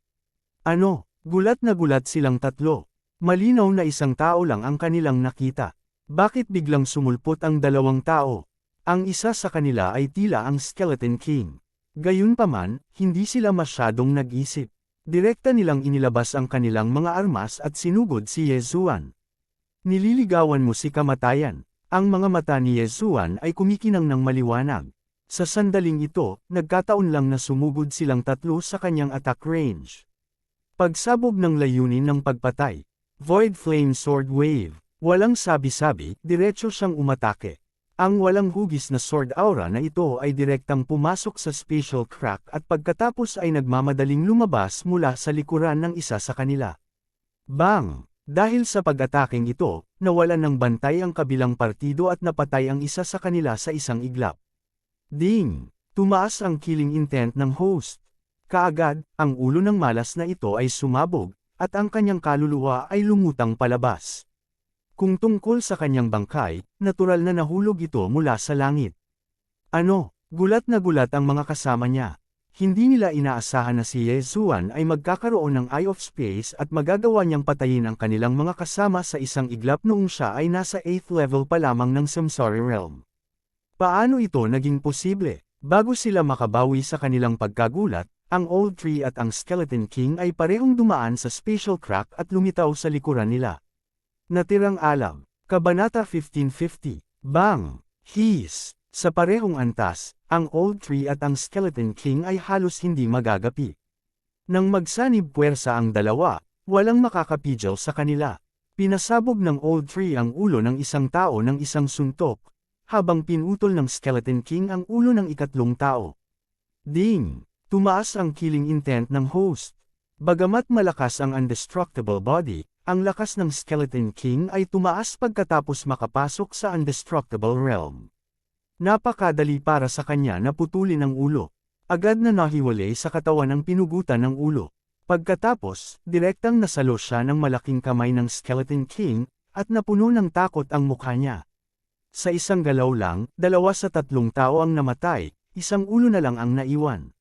Ano? Gulat na gulat silang tatlo. Malinaw na isang tao lang ang kanilang nakita. Bakit biglang sumulpot ang dalawang tao? Ang isa sa kanila ay tila ang Skeleton King. Gayunpaman, hindi sila masyadong nag-isip. Direkta nilang inilabas ang kanilang mga armas at sinugod si Yezuan. Nililigawan mo si kamatayan. Ang mga mata ni Yezuan ay kumikinang ng maliwanag. Sa sandaling ito, nagkataon lang na sumugod silang tatlo sa kanyang attack range. Pagsabog ng layunin ng pagpatay. Void Flame Sword Wave. Walang sabi-sabi, diretso siyang umatake. Ang walang hugis na sword aura na ito ay direktang pumasok sa spatial crack at pagkatapos ay nagmamadaling lumabas mula sa likuran ng isa sa kanila. Bang! Dahil sa pag-ataking ito, nawalan ng bantay ang kabilang partido at napatay ang isa sa kanila sa isang iglap. Ding! Tumaas ang killing intent ng host. Kaagad, ang ulo ng malas na ito ay sumabog, at ang kanyang kaluluwa ay lumutang palabas. Kung tungkol sa kanyang bangkay, natural na nahulog ito mula sa langit. Ano? Gulat na gulat ang mga kasama niya. Hindi nila inaasahan na si Yezuan ay magkakaroon ng Eye of Space at magagawa niyang patayin ang kanilang mga kasama sa isang iglap noong siya ay nasa 8th level pa lamang ng Samsara Realm. Paano ito naging posible? Bago sila makabawi sa kanilang pagkagulat, ang Old Tree at ang Skeleton King ay parehong dumaan sa spatial crack at lumitaw sa likuran nila. Natirang alam. Kabanata 1550. Bang! His! Sa parehong antas, ang Old Tree at ang Skeleton King ay halos hindi magagapi. Nang magsanib puwersa ang dalawa, walang makakapigil sa kanila. Pinasabog ng Old Tree ang ulo ng isang tao ng isang suntok, habang pinutol ng Skeleton King ang ulo ng ikatlong tao. Ding! Tumaas ang killing intent ng host. Bagamat malakas ang Undestructible Body, ang lakas ng Skeleton King ay tumaas pagkatapos makapasok sa Undestructible Realm. Napakadali para sa kanya na putulin ang ulo. Agad na nahiwalay sa katawan ang pinugutan ng ulo. Pagkatapos, direktang nasalo siya ng malaking kamay ng Skeleton King, at napuno ng takot ang mukha niya. Sa isang galaw lang, 2 sa 3 tao ang namatay, isang ulo na lang ang naiwan.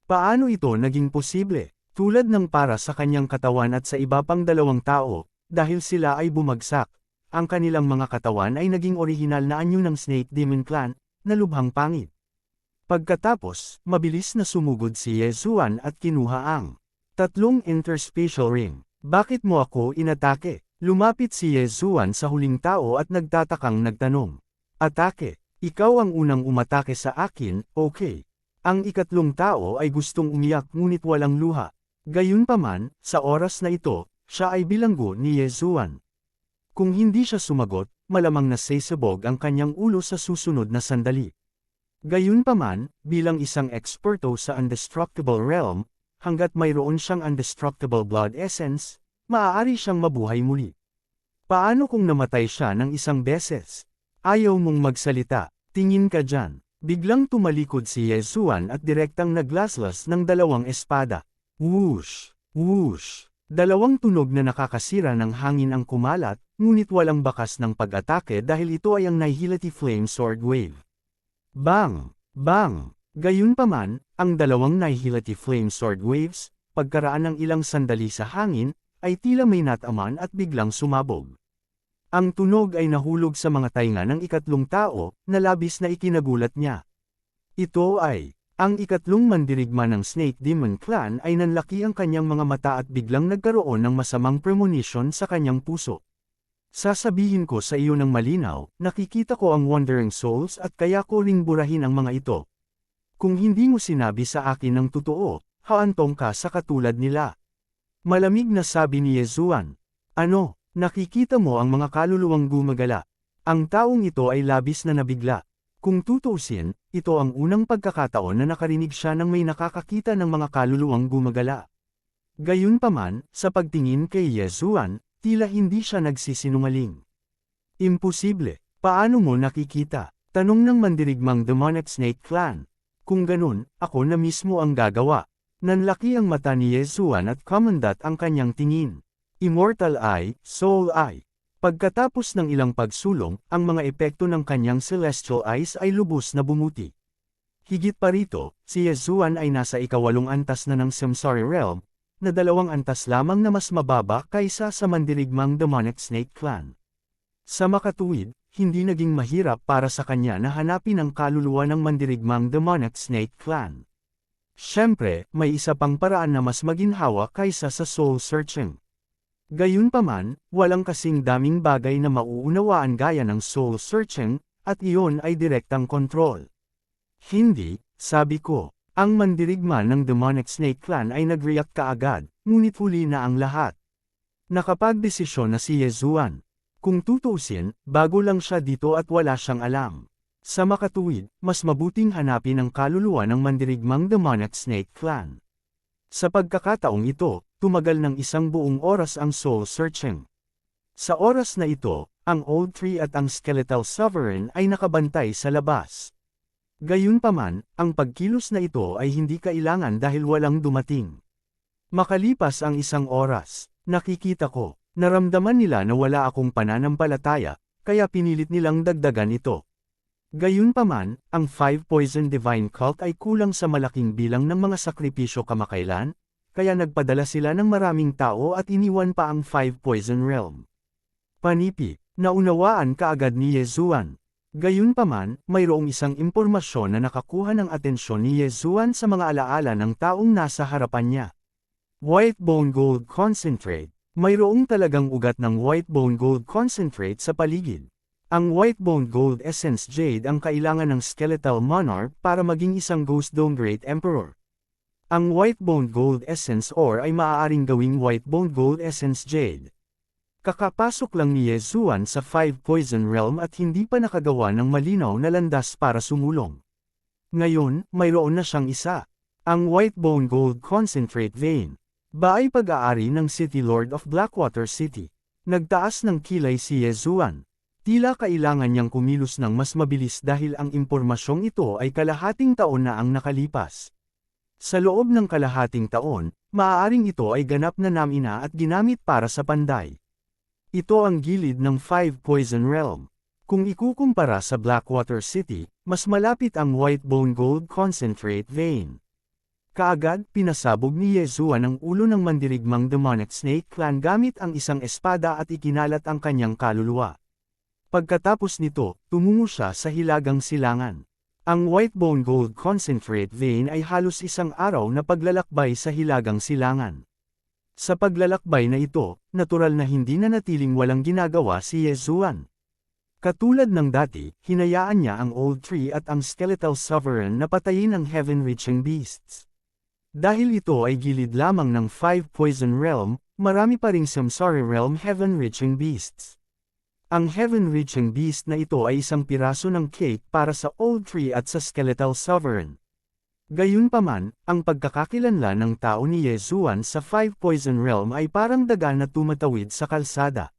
Paano ito naging posible? Tulad ng para sa kanyang katawan at sa iba pang 2 tao, dahil sila ay bumagsak, ang kanilang mga katawan ay naging orihinal na anyo ng Snake Demon Clan, na lubhang pangit. Pagkatapos, mabilis na sumugod si Yezuan at kinuha ang 3 interspatial ring. Bakit mo ako inatake? Lumapit si Yezuan sa huling tao at nagtatakang nagtanong. Atake, ikaw ang unang umatake sa akin, okay. Ang ikatlong tao ay gustong umiyak ngunit walang luha. Gayunpaman, sa oras na ito, siya ay bilanggo ni Yezuan. Kung hindi siya sumagot, malamang nasasabog ang kanyang ulo sa susunod na sandali. Gayunpaman, bilang isang eksperto sa Undestructible Realm, hanggat mayroon siyang Undestructible Blood Essence, maaari siyang mabuhay muli. Paano kung namatay siya ng isang beses? Ayaw mong magsalita, tingin ka dyan. Biglang tumalikod si Yezuan at direktang naglaslas ng 2 espada. Whoosh! Whoosh! 2 tunog na nakakasira ng hangin ang kumalat, ngunit walang bakas ng pag-atake dahil ito ay ang Nihility Flame Sword Wave. Bang! Bang! Gayunpaman, ang 2 Nihility Flame Sword Waves, pagkaraan ng ilang sandali sa hangin, ay tila may nataman at biglang sumabog. Ang tunog ay nahulog sa mga tainga ng ikatlong tao, na labis na ikinagulat niya. Ito ay, ang ikatlong mandirigma ng Snake Demon Clan ay nanlaki ang kanyang mga mata at biglang nagkaroon ng masamang premonition sa kanyang puso. Sasabihin ko sa iyo ng malinaw, nakikita ko ang Wandering Souls at kaya ko ring burahin ang mga ito. Kung hindi mo sinabi sa akin ng totoo, haantong ka sa katulad nila. Malamig na sabi ni Yezuan. Ano? Nakikita mo ang mga kaluluwang gumagala. Ang taong ito ay labis na nabigla. Kung tutuusin, ito ang unang pagkakataon na nakarinig siya ng may nakakakita ng mga kaluluwang gumagala. Gayunpaman, sa pagtingin kay Yesuan, tila hindi siya nagsisinungaling. Imposible, paano mo nakikita? Tanong ng mandirigmang Demonic Snake Clan. Kung ganun, ako na mismo ang gagawa. Nanlaki ang mata ni Yesuan at kumandat ang kanyang tingin. Immortal Eye, Soul Eye. Pagkatapos ng ilang pagsulong, ang mga epekto ng kanyang celestial eyes ay lubos na bumuti. Higit pa rito, si Yesuan ay nasa ikawalong antas na ng Samsara Realm, na 2 antas lamang na mas mababa kaysa sa mandirigmang Demonic Snake Clan. Sa makatuwid, hindi naging mahirap para sa kanya na hanapin ang kaluluwa ng mandirigmang Demonic Snake Clan. Siyempre, may isa pang paraan na mas maginhawa kaysa sa soul searching. Gayunpaman, walang kasing daming bagay na mauunawaan gaya ng soul searching, at iyon ay direktang kontrol. Hindi, sabi ko, ang mandirigma ng Demonic Snake Clan ay nag-react kaagad, ngunit huli na ang lahat. Nakapagdesisyon na si Yesuan. Kung tutuusin, bago lang siya dito at wala siyang alam. Sa makatuwid, mas mabuting hanapin ang kaluluwa ng mandirigmang Demonic Snake Clan. Sa pagkakataong ito, tumagal ng 1 buong oras ang soul searching. Sa oras na ito, ang Old Tree at ang Skeletal Sovereign ay nakabantay sa labas. Gayunpaman, ang pagkilos na ito ay hindi kailangan dahil walang dumating. Makalipas ang 1 oras, nakikita ko, naramdaman nila na wala akong pananampalataya, kaya pinilit nilang dagdagan ito. Gayunpaman, ang 5 Poison Divine Cult ay kulang sa malaking bilang ng mga sakripisyo kamakailan, kaya nagpadala sila ng maraming tao at iniwan pa ang 5 Poison Realm. Panipi, naunawaan kaagad ni Yesuan. Gayunpaman, mayroong isang impormasyon na nakakuha ng atensyon ni Yesuan sa mga alaala ng taong nasa harapan niya. White Bone Gold Concentrate. Mayroong talagang ugat ng White Bone Gold Concentrate sa paligid. Ang White Bone Gold Essence Jade ang kailangan ng Skeletal Monarch para maging isang Ghost Dome Great Emperor. Ang White Bone Gold Essence Ore ay maaaring gawing White Bone Gold Essence Jade. Kakapasok lang ni Yesuan sa 5 Poison Realm at hindi pa nakagawa ng malinaw na landas para sumulong. Ngayon, mayroon na siyang isa. Ang White Bone Gold Concentrate Vein. Ba ay pag-aari ng City Lord of Blackwater City. Nagtaas ng kilay si Yesuan. Tila kailangan niyang kumilos ng mas mabilis dahil ang impormasyong ito ay kalahating taon na ang nakalipas. Sa loob ng kalahating taon, maaaring ito ay ganap na namina at ginamit para sa panday. Ito ang gilid ng 5 Poison Realm. Kung ikukumpara sa Blackwater City, mas malapit ang White Bone Gold Concentrate Vein. Kaagad, pinasabog ni Yesuan ang ulo ng mandirigmang Demonic Snake Clan gamit ang isang espada at ikinalat ang kanyang kaluluwa. Pagkatapos nito, tumungo siya sa hilagang silangan. Ang White Bone Gold Concentrate Vein ay halos 1 araw na paglalakbay sa hilagang silangan. Sa paglalakbay na ito, natural na hindi na natiling walang ginagawa si Yesuan. Katulad ng dati, hinayaan niya ang Old Tree at ang Skeletal Sovereign na patayin ang Heaven-reaching beasts. Dahil ito ay gilid lamang ng 5 Poison Realm, marami pa ring Samsara Realm Heaven-reaching beasts. Ang Heaven-reaching beast na ito ay isang piraso ng cake para sa Old Tree at sa Skeletal Sovereign. Gayunpaman, ang pagkakakilanlan ng tao ni Yesuan sa 5 Poison Realm ay parang daga na tumatawid sa kalsada.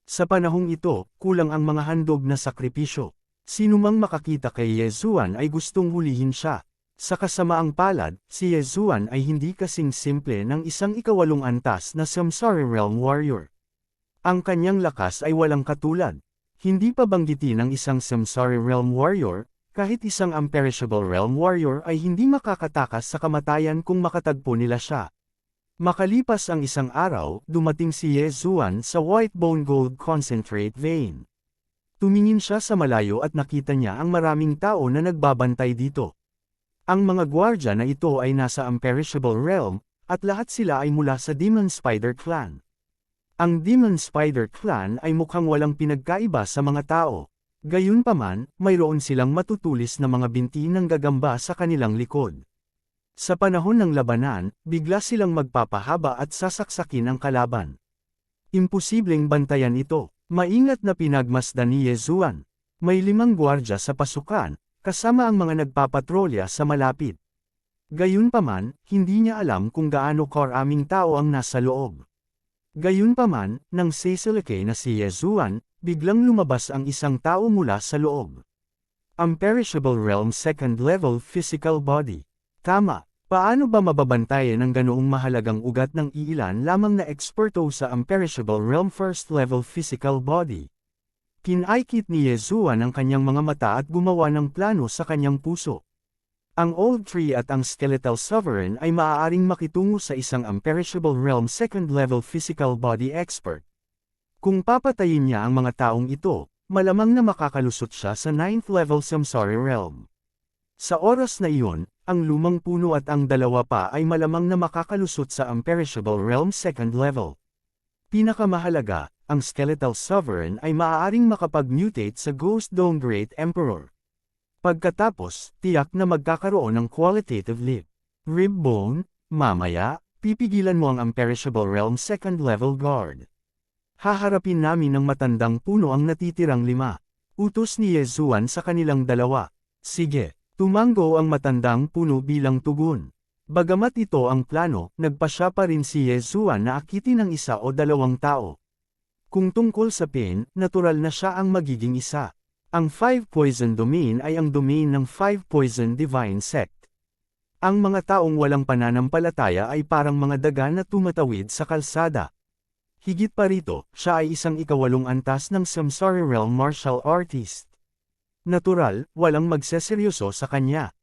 Sa panahong ito, kulang ang mga handog na sakripisyo. Sinumang makakita kay Yesuan ay gustong hulihin siya. Sa kasamaang palad, si Yesuan ay hindi kasing simple ng isang 8 antas na Samsara Realm Warrior. Ang kanyang lakas ay walang katulad. Hindi pa banggitin ng isang Samsara Realm Warrior, kahit isang Imperishable Realm Warrior ay hindi makakatakas sa kamatayan kung makatagpo nila siya. Makalipas ang 1 araw, dumating si Yesuan sa White Bone Gold Concentrate Vein. Tumingin siya sa malayo at nakita niya ang maraming tao na nagbabantay dito. Ang mga gwardya na ito ay nasa Imperishable Realm, at lahat sila ay mula sa Demon Spider Clan. Ang Demon Spider Clan ay mukhang walang pinagkaiba sa mga tao. Gayunpaman, mayroon silang matutulis na mga binti ng gagamba sa kanilang likod. Sa panahon ng labanan, bigla silang magpapahaba at sasaksakin ang kalaban. Imposibleng bantayan ito. Maingat na pinagmasdan ni Yezuan. May 5 gwardya sa pasukan, kasama ang mga nagpapatrolya sa malapit. Gayunpaman, hindi niya alam kung gaano karaming tao ang nasa loob. Gayunpaman, nang sasalakay na si Yezuan, biglang lumabas ang isang tao mula sa loob. Imperishable Realm Second Level Physical Body. Tama, paano ba mababantayan ang ganoong mahalagang ugat ng iilan lamang na eksperto sa Imperishable Realm First Level Physical Body? Pinaikit ni Yezuan ang kanyang mga mata at gumawa ng plano sa kanyang puso. Ang Old Tree at ang Skeletal Sovereign ay maaaring makitungo sa isang Imperishable Realm Second Level Physical Body Expert. Kung papatayin niya ang mga taong ito, malamang na makakalusot siya sa 9th Level Samsara Realm. Sa oras na iyon, ang lumang puno at ang dalawa pa ay malamang na makakalusot sa Imperishable Realm Second Level. Pinakamahalaga, ang Skeletal Sovereign ay maaaring makapag-mutate sa Ghost Dome Great Emperor. Pagkatapos, tiyak na magkakaroon ng qualitative leap. Rib bone, mamaya, pipigilan mo ang Imperishable Realm Second Level Guard. Haharapin namin ng matandang puno ang natitirang 5. Utos ni Yezuan sa kanilang dalawa. Sige, tumango ang matandang puno bilang tugon. Bagamat ito ang plano, nagpasya pa rin si Yezuan na akitin ng 1 o 2 tao. Kung tungkol sa pain, natural na siya ang magiging isa. Ang 5 Poison Domain ay ang domain ng 5 Poison Divine Sect. Ang mga taong walang pananampalataya ay parang mga daga na tumatawid sa kalsada. Higit pa rito, siya ay isang 8 antas ng Samsara Realm martial artist. Natural, walang magseseryoso sa kanya.